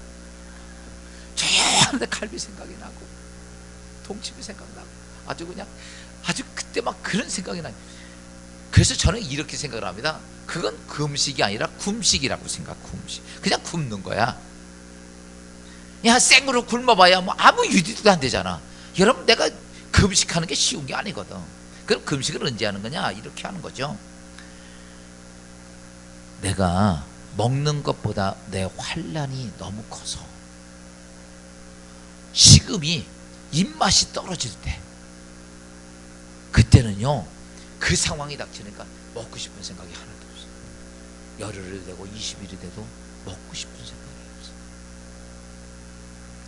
S1: 주여! 하는데 갈비 생각이 나고 동치미 생각나고 아주 그냥 아주 그때 막 그런 생각이 나요. 그래서 저는 이렇게 생각을 합니다. 그건 금식이 아니라 굶식이라고 생각. 굶식. 그냥 굶는 거야. 야, 생으로 굶어봐야 뭐 아무 유지도 안 되잖아. 여러분, 내가 금식하는 게 쉬운 게 아니거든. 그럼 금식을 언제 하는 거냐? 이렇게 하는 거죠. 내가 먹는 것보다 내 환난이 너무 커서 식음이 입맛이 떨어질 때, 그때는요, 그 상황이 닥치니까 먹고 싶은 생각이 하나도 없어. 열흘이 되고 20일이 돼도 먹고 싶은 생각이 없어.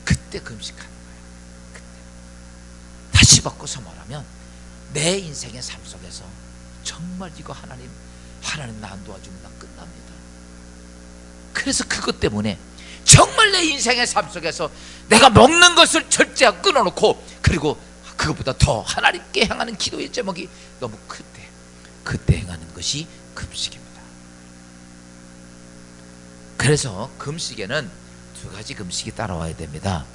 S1: 그때 금식하는 거야. 그때. 다시 바꿔서 말하면 내 인생의 삶 속에서 정말 이거 하나님 나 안 도와주면 나 끝납니다. 그래서 그것 때문에 정말 내 인생의 삶 속에서 내가 먹는 것을 절대 끊어놓고, 그리고 그것보다 더 하나님께 향하는 기도의 제목이 너무 클 때, 그때 행하는 것이 금식입니다. 그래서 금식에는 두 가지 금식이 따라와야 됩니다.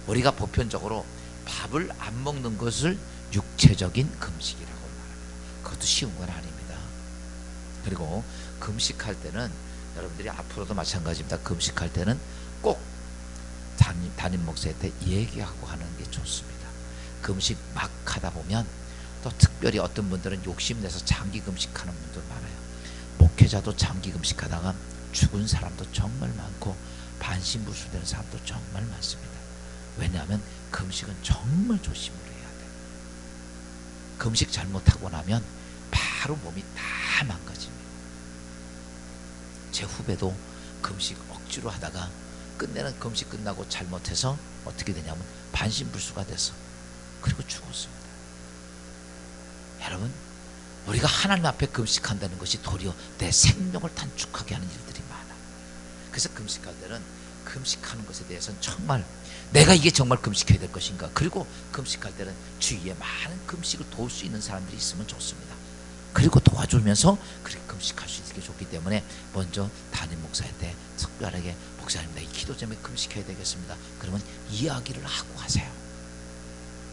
S1: 우리가 보편적으로 밥을 안 먹는 것을 육체적인 금식이라고 말합니다. 그것도 쉬운 건 아닙니다. 그리고 금식할 때는 여러분들이 앞으로도 마찬가지입니다. 금식할 때는 꼭 담임 목사한테 얘기하고 하는 게 좋습니다. 금식 막 하다 보면 또 특별히 어떤 분들은 욕심내서 장기 금식하는 분들 많아요. 목회자도 장기 금식하다가 죽은 사람도 정말 많고 반신불수되는 사람도 정말 많습니다. 왜냐하면 금식은 정말 조심을 해야 돼요. 금식 잘못하고 나면 바로 몸이 다 망가집니다. 제 후배도 금식 억지로 하다가 끝내는 금식 끝나고 잘못해서 어떻게 되냐면 반신불수가 돼서 그리고 죽었습니다. 여러분, 우리가 하나님 앞에 금식한다는 것이 도리어 내 생명을 단축하게 하는 일들이 많아. 그래서 금식할 때는 금식하는 것에 대해서는 정말 내가 이게 정말 금식해야 될 것인가, 그리고 금식할 때는 주위에 많은 금식을 도울 수 있는 사람들이 있으면 좋습니다. 그리고 도와주면서 그렇게 금식할 수 있게 좋기 때문에 먼저 담임 목사한테 특별하게 목사님, 나 이 기도 때문에 금식해야 되겠습니다. 그러면 이야기를 하고 하세요.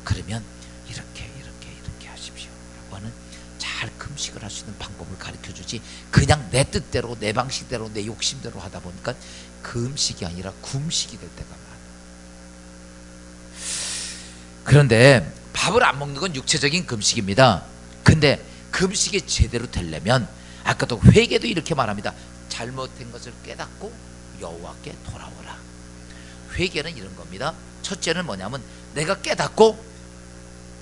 S1: 그러면 이렇게 하십시오 라고 하는 잘 금식을 할 수 있는 방법을 가르쳐주지, 그냥 내 뜻대로 내 방식대로 내 욕심대로 하다 보니까 금식이 아니라 굶식이 될 때가 많아요. 그런데 밥을 안 먹는 건 육체적인 금식입니다. 근데 금식이 제대로 되려면 아까도 회개도 이렇게 말합니다. 잘못된 것을 깨닫고 여호와께 돌아오라. 회개는 이런 겁니다. 첫째는 뭐냐면 내가 깨닫고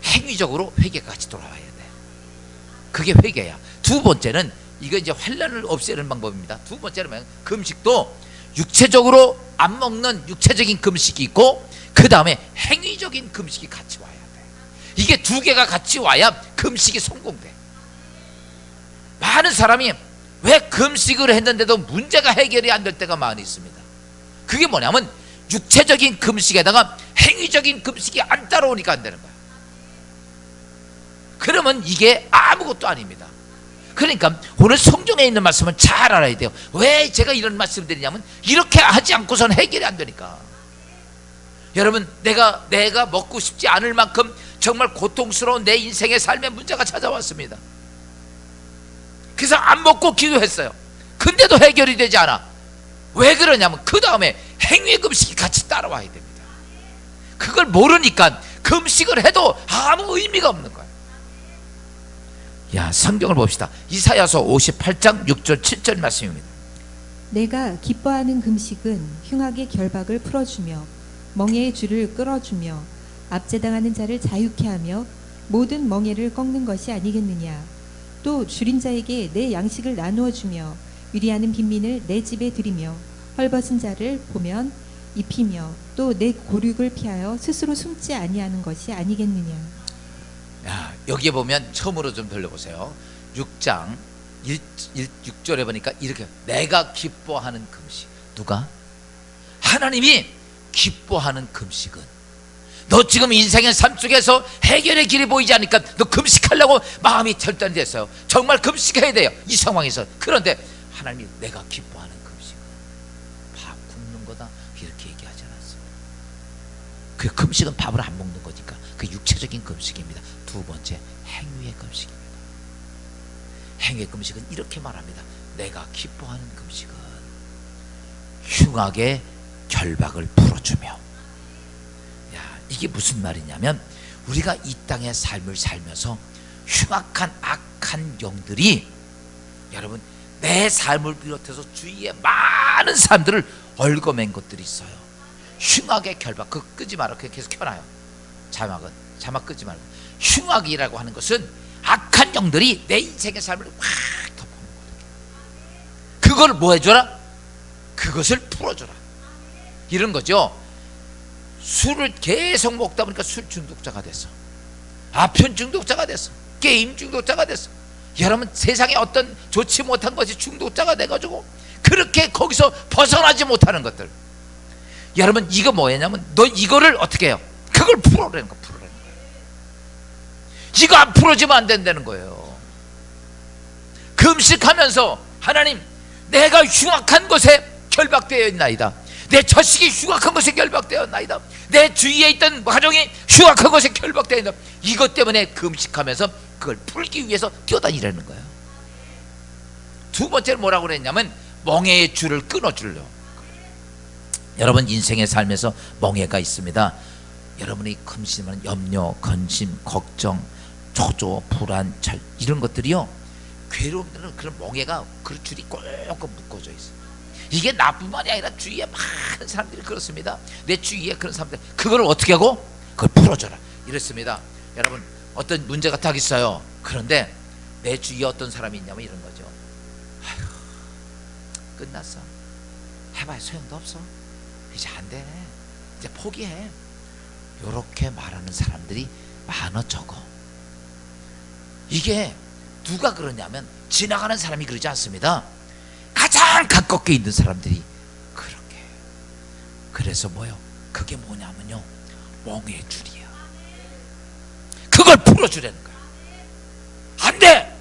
S1: 행위적으로 회개가 같이 돌아와야 돼. 그게 회개야. 두 번째는 이거 이제 환난을 없애는 방법입니다. 두 번째는 뭐냐면 금식도 육체적으로 안 먹는 육체적인 금식이 있고, 그 다음에 행위적인 금식이 같이 와야 돼. 이게 두 개가 같이 와야 금식이 성공돼. 많은 사람이 왜 금식을 했는데도 문제가 해결이 안 될 때가 많이 있습니다. 그게 뭐냐면 육체적인 금식에다가 행위적인 금식이 안 따라오니까 안 되는 거야. 그러면 이게 아무것도 아닙니다. 그러니까 오늘 성경에 있는 말씀은 잘 알아야 돼요. 왜 제가 이런 말씀을 드리냐면 이렇게 하지 않고서는 해결이 안 되니까. 여러분, 내가 먹고 싶지 않을 만큼 정말 고통스러운 내 인생의 삶의 문제가 찾아왔습니다. 그래서 안 먹고 기도했어요. 근데도 해결이 되지 않아. 왜 그러냐면 그 다음에 행위 금식이 같이 따라와야 됩니다. 그걸 모르니까 금식을 해도 아무 의미가 없는 거예요. 야, 성경을 봅시다. 이사야서 58장 6절 7절 말씀입니다.
S3: 내가 기뻐하는 금식은 흉악의 결박을 풀어주며 멍에의 줄을 끌어주며 압제당하는 자를 자유케 하며 모든 멍에를 꺾는 것이 아니겠느냐. 또 줄인 자에게 내 양식을 나누어 주며 위리하는 빈민을 내 집에 들이며 헐벗은 자를 보면 입히며 또 내 고륙을 피하여 스스로 숨지 아니하는 것이 아니겠느냐.
S1: 야, 여기에 보면 처음으로 좀 들려보세요. 6장 6절에 보니까 이렇게, 내가 기뻐하는 금식. 누가? 하나님이 기뻐하는 금식은, 너 지금 인생의 삶 속에서 해결의 길이 보이지 않으니까 너 금식하려고 마음이 결단이 됐어요. 정말 금식해야 돼요, 이 상황에서. 그런데 하나님이 내가 기뻐하는 금식은 밥 굶는 거다, 이렇게 얘기하지 않았습니다. 그 금식은 밥을 안 먹는 거니까 그 육체적인 금식입니다. 두 번째, 행위의 금식입니다. 행위의 금식은 이렇게 말합니다. 내가 기뻐하는 금식은 흉악의 결박을 풀어주며. 야, 이게 무슨 말이냐면, 우리가 이 땅의 삶을 살면서 흉악한 악한 영들이, 여러분, 내 삶을 비롯해서 주위에 많은 사람들을 얽어맨 것들이 있어요. 흉악의 결박, 그거 끄지 마라. 그냥 계속 켜놔요. 자막 끄지 말고. 흉악이라고 하는 것은 악한 영들이 내 인생의 삶을 확 덮어놓은 거예요. 그걸 뭐 해줘라? 그것을 풀어줘라, 이런 거죠. 술을 계속 먹다 보니까 술 중독자가 됐어. 아편 중독자가 됐어. 게임 중독자가 됐어. 여러분, 세상에 어떤 좋지 못한 것이 중독자가 돼가지고 그렇게 거기서 벗어나지 못하는 것들. 여러분, 이거 뭐냐면, 너 이거를 어떻게 해요? 그걸 풀어내는 거, 풀어내는 거예요. 이거 안 풀어지면 안 된다는 거예요. 금식하면서, 하나님, 내가 흉악한 것에 결박되어 있나이다. 내 자식이 흉악한 것에 결박되어 있나이다. 내 주위에 있던 가정이 흉악한 것에 결박되어 있다. 이것 때문에 금식하면서 그걸 풀기 위해서 뛰어다니라는 거예요. 두 번째로 뭐라고 그랬냐면, 멍에의 줄을 끊어주려. 여러분, 인생의 삶에서 멍에가 있습니다. 여러분이 금심하는 염려, 근심, 걱정, 초조, 불안, 이런 것들이요, 괴로움들은 그런 멍에가 그 줄이 꼭 묶어져 있어요. 이게 나뿐만이 아니라 주위에 많은 사람들이 그렇습니다. 내 주위에 그런 사람들, 그걸 어떻게 하고? 그걸 풀어줘라, 이랬습니다. 여러분, 어떤 문제가 딱 있어요. 그런데 내 주위에 어떤 사람이 있냐면 이런 거죠. 아휴, 끝났어. 해봐야 소용도 없어. 이제 안 돼. 이제 포기해. 요렇게 말하는 사람들이 많아, 적어. 이게 누가 그러냐면, 지나가는 사람이 그러지 않습니다. 가장 가깝게 있는 사람들이 그렇게 해요. 그래서 뭐요? 그게 뭐냐면요, 멍의 줄이야. 그걸 풀어주라는 거야. 안 돼!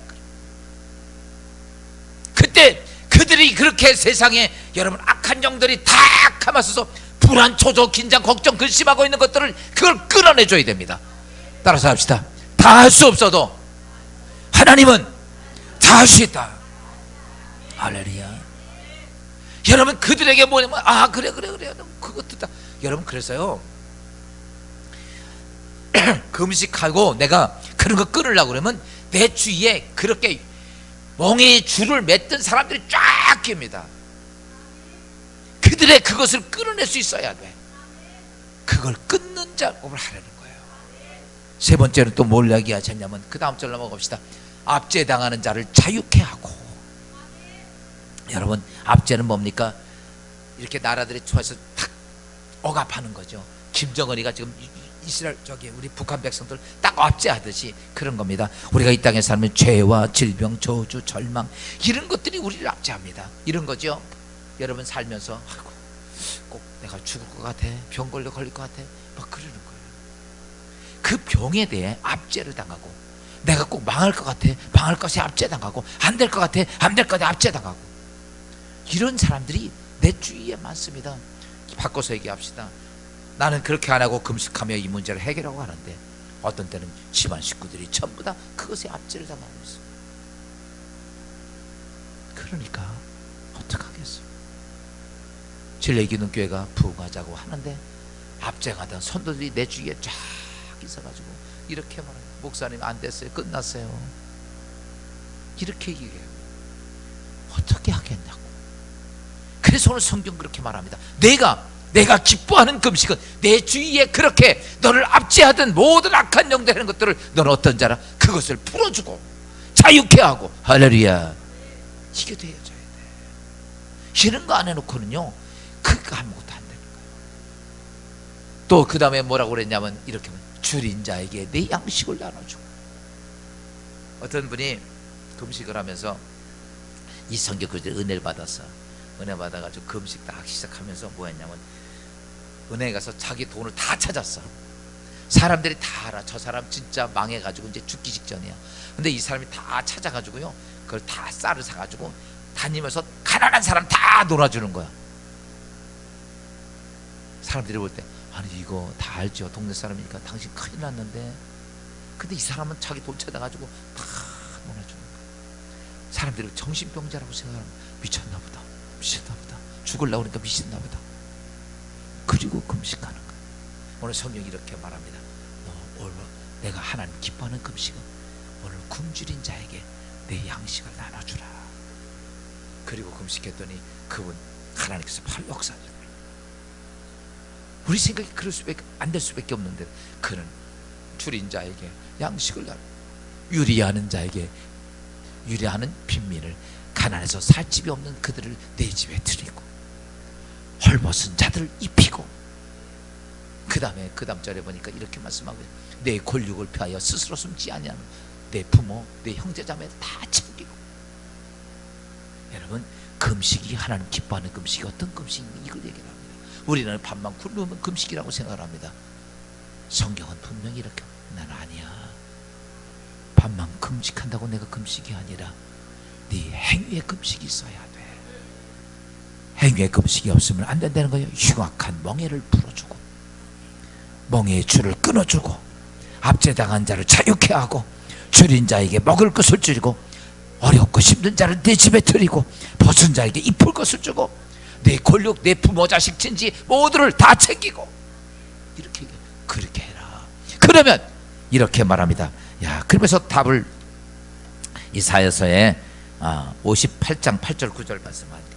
S1: 그때 그들이 그렇게 세상에, 여러분, 악한 영들이 다 감아서서 불안, 초조, 긴장, 걱정, 근심하고 있는 것들을, 그걸 끊어내줘야 됩니다. 따라서 합시다. 다 할 수 없어도 하나님은 다 할 수 있다. 할렐루야. 여러분, 그들에게 뭐냐면, 아, 그래 그것도 다. 여러분, 그래서요, 금식하고 내가 그런 거 끊으려고 그러면 내 주위에 그렇게 멍에의 줄을 맺던 사람들이 쫙 깁니다. 그들의 그것을 끊어낼 수 있어야 돼. 그걸 끊는 작업을 하려는 거예요. 세 번째는 또 뭘 이야기하셨냐면, 그 다음 절 넘어갑시다. 압제당하는 자를 자유케 하고. 여러분, 압제는 뭡니까? 이렇게 나라들이 좋아해서 탁 억압하는 거죠. 김정은이가 지금 이스라엘, 우리 북한 백성들 딱 압제하듯이 그런 겁니다. 우리가 이 땅에 살면 죄와 질병, 저주, 절망, 이런 것들이 우리를 압제합니다. 이런 거죠. 여러분, 살면서 아이고, 꼭 내가 죽을 것 같아, 병 걸릴 것 같아, 막 그러는 거예요. 그 병에 대해 압제를 당하고, 내가 꼭 망할 것 같아, 망할 것에 압제당하고, 안 될 것 같아, 안 될 것에 압제당하고, 이런 사람들이 내 주위에 많습니다. 바꿔서 얘기합시다. 나는 그렇게 안 하고 금식하며 이 문제를 해결하고 하는데, 어떤 때는 집안 식구들이 전부 다 그것에 압제를 당하고 있어요. 그러니까 어떡하겠어요? 진리의 기둥교회가 부흥하자고 하는데 압제가던 선도들이 내 주위에 쫙 있어가지고 이렇게 말해요. 목사님 안 됐어요. 끝났어요. 이렇게 얘기해요. 어떻게 하겠냐고. 그래서 오늘 성경 그렇게 말합니다. 내가 기뻐하는 금식은 내 주위에 그렇게 너를 압제하던 모든 악한 영들 하는 것들을 너는 어떤 자라? 그것을 풀어주고 자유케 하고. 할렐루야. 이게 되어져야 돼. 이런 거 안 해놓고는요, 그거 아무것도 안 되는 거예요. 또 그 다음에 뭐라고 그랬냐면 이렇게 줄인 자에게 내 양식을 나눠주고. 어떤 분이 금식을 하면서 이 성경 구절 은혜를 받았어. 은혜 받아가지고 금식 딱 시작하면서 뭐 했냐면 은혜에 가서 자기 돈을 다 찾았어. 사람들이 다 알아. 저 사람 진짜 망해가지고 이제 죽기 직전이야. 근데 이 사람이 다 찾아가지고요, 그걸 다 쌀을 사가지고 다니면서 가난한 사람 다 놀아주는 거야. 사람들이 볼 때, 아니 이거 다 알죠, 동네 사람이니까 당신 큰일 났는데. 근데 이 사람은 자기 돈 찾아가지고 다 놀아주는 거야. 사람들이 정신병자라고 생각하면 미쳤나 보다, 미쳤나 보다, 죽으려고 그러니까 미쳤나 보다. 그리고 금식하는 거야. 오늘 성경이 이렇게 말합니다. 너 오늘 내가 하나님 기뻐하는 금식은 오늘 굶주린 자에게 내 양식을 나눠주라. 그리고 금식했더니 그분 하나님께서 바로 역사하셨어요. 우리 생각이 그럴 수밖에 안 될 수밖에 없는데 그는 줄인 자에게 양식을 나눠, 유리하는 자에게, 유리하는 빈민을, 가난해서 살 집이 없는 그들을 내 집에 드리고, 헐벗은 자들을 입히고. 그 다음에 그 다음 절에 보니까 이렇게 말씀하고요. 내 권력을 피하여 스스로 숨지 아니하는 내 부모, 내 형제자매를 다 챙기고. 여러분, 금식이 하나님 기뻐하는 금식이 어떤 금식인가, 이걸 얘기를 합니다. 우리는 밥만 굶으면 금식이라고 생각을 합니다. 성경은 분명히 이렇게, 나는 아니야. 밥만 금식한다고 내가 금식이 아니라 네 행위의 금식이 있어야 돼. 행위의 금식이 없으면 안 된다는 거예요. 흉악한 멍에를 풀어주고, 멍에의 줄을 끊어주고, 압제당한 자를 자유케 하고, 줄인 자에게 먹을 것을 주고, 어렵고 힘든 자를 내 집에 드리고, 벗은 자에게 입을 것을 주고, 내 권력, 내 부모, 자식, 친지 모두를 다 챙기고. 이렇게, 그렇게 해라. 그러면 이렇게 말합니다. 야, 그러면서 답을 이사야서의 58장 8절 9절 말씀합니다.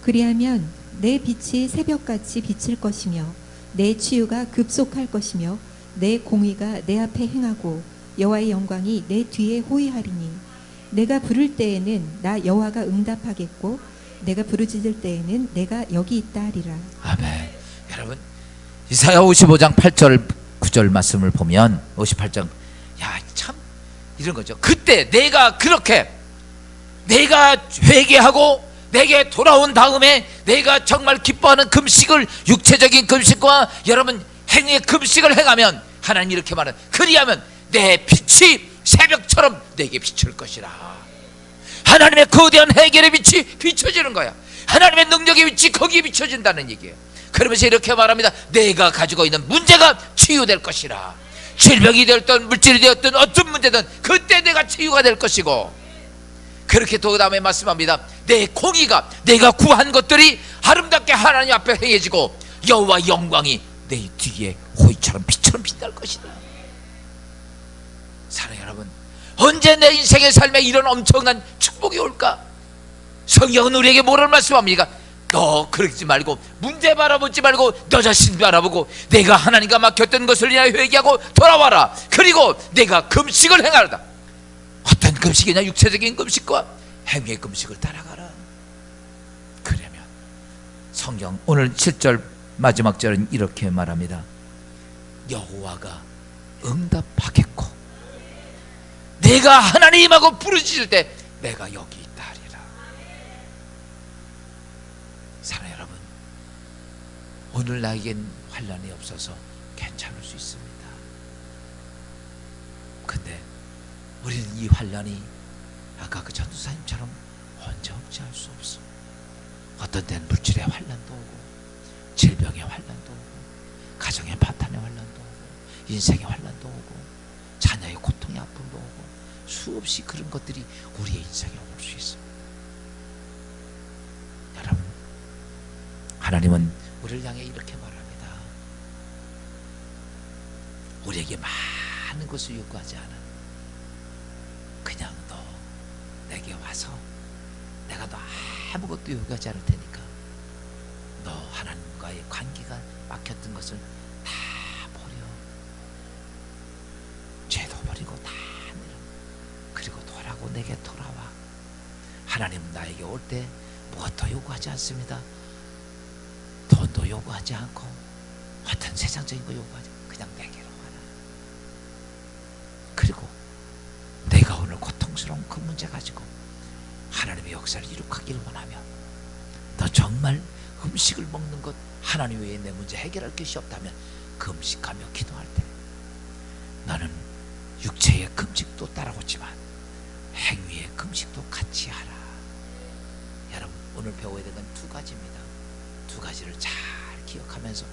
S3: 그리하면 내 빛이 새벽같이 비칠 것이며 내 치유가 급속할 것이며 내 공의가 내 앞에 행하고 여호와의 영광이 내 뒤에 호위하리니 내가 부를 때에는 나 여호와가 응답하겠고 내가 부르짖을 때에는 내가 여기 있다 하리라.
S1: 아멘. 여러분, 이사야 55장 8절 9절 말씀을 보면 58장, 야, 참 이런 거죠. 그때 내가 그렇게 내가 회개하고 내게 돌아온 다음에 내가 정말 기뻐하는 금식을, 육체적인 금식과 여러분 행위의 금식을 행하면 하나님 이렇게 말은, 그리하면 내 빛이 새벽처럼 내게 비출 것이라. 하나님의 거대한 해결의 빛이 비춰지는 거야. 하나님의 능력의 빛이 거기에 비춰진다는 얘기예요. 그러면서 이렇게 말합니다. 내가 가지고 있는 문제가 치유될 것이라. 질병이 되었든 물질이 되었든 어떤 문제든 그때 내가 치유가 될 것이고. 그렇게 또 그 다음에 말씀합니다. 내 공의가, 내가 구한 것들이 아름답게 하나님 앞에 행해지고 여호와 영광이 내 뒤에 호위처럼 빛처럼 빛날 것이다. 사랑하는 여러분, 언제 내 인생의 삶에 이런 엄청난 축복이 올까? 성경은 우리에게 뭐라고 말씀합니까? 너 그러지 말고, 문제 바라보지 말고 너 자신 바라보고 내가 하나님과 맡겼던 것을 인하여 회개하고 돌아와라. 그리고 내가 금식을 행하라. 어떤 금식이냐? 육체적인 금식과 행위의 금식을 따라가라. 그러면 성경 오늘 7절 마지막 절은 이렇게 말합니다. 여호와가 응답하겠고 내가 하나님하고 부르짖을 때 내가 여기 있다 하리라. 사랑하는 여러분, 오늘 나에겐 환난이 없어서 괜찮을 수 있습니다. 근데 우리는 이 환난이 아까 그 전도사님처럼 언제 없지 할 수 없어. 어떤 때는 물질의 환난도 오고, 질병의 환난도 오고, 가정의 파탄의 환난도 오고, 인생의 환난도 오고, 자녀의 고통의 아픔도 오고, 수없이 그런 것들이 우리의 인생에 올 수 있습니다. 여러분, 하나님은 우리를 향해 이렇게 말합니다. 우리에게 많은 것을 요구하지 않아. 그냥 너 내게 와서 내가 너 아무것도 요구하지 않을 테니까 너 하나님과의 관계가 막혔던 것을 다 버려. 죄도 버리고 다 내려. 그리고 돌아고 내게 돌아와. 하나님은 나에게 올 때 무엇도 요구하지 않습니다. 돈도 요구하지 않고 어떤 세상적인 거 요구하지 않고 그냥 내게로 와라. 그리고 내가 오늘 고통스러운 그 문제 가지고 하나님의 역사를 이룩하기를 원하며 너 정말 음식을 먹는 것 하나님 외에 내 문제 해결할 것이 없다면 금식하며 기도할 때 너는 육체의 금식도 따라오지만 행위의 금식도 같이 하라. 여러분 오늘 배워야 되는 건 두 가지입니다. 두 가지를 잘 기억하면서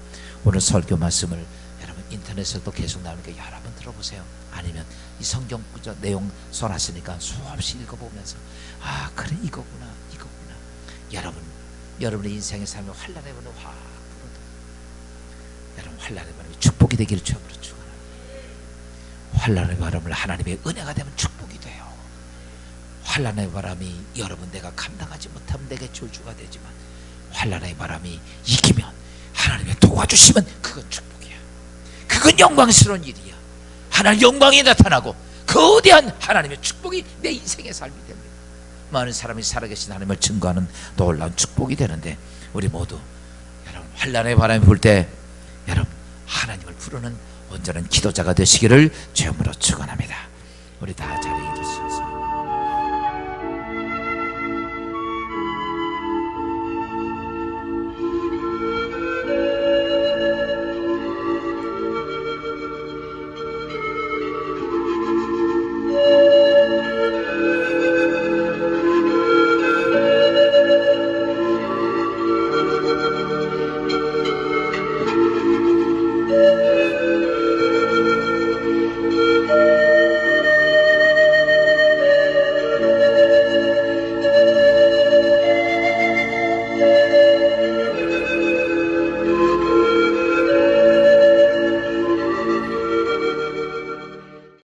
S1: 오늘 설교 말씀을 여러분 인터넷에도 계속 나오니까 여러 번 들어보세요. 아니면 이 성경 구절 내용 써놨으니까 수없이 읽어보면서 아 그래 이거구나 이거구나. 여러분의 인생의 삶에 환난의 바람이 확 불어도 여러분 환난의 바람이 축복이 되기를 주님으로 축원합니다. 환난의 바람을 하나님의 은혜가 되면 축복이 돼요. 환난의 바람이 여러분 내가 감당하지 못하면 내게 저주가 되지만 환난의 바람이 이기면 하나님의 도와주시면 그건 축복이야. 그건 영광스러운 일이야. 하나님 영광이 나타나고 거대한 하나님의 축복이 내 인생의 삶이 됩니다. 많은 사람이 살아계신 하나님을 증거하는 놀라운 축복이 되는데 우리 모두 여러분 환난의 바람이 불 때 여러분 하나님을 부르는 온전한 기도자가 되시기를 주님으로 축원합니다. 우리 다 자리에 일으키셔서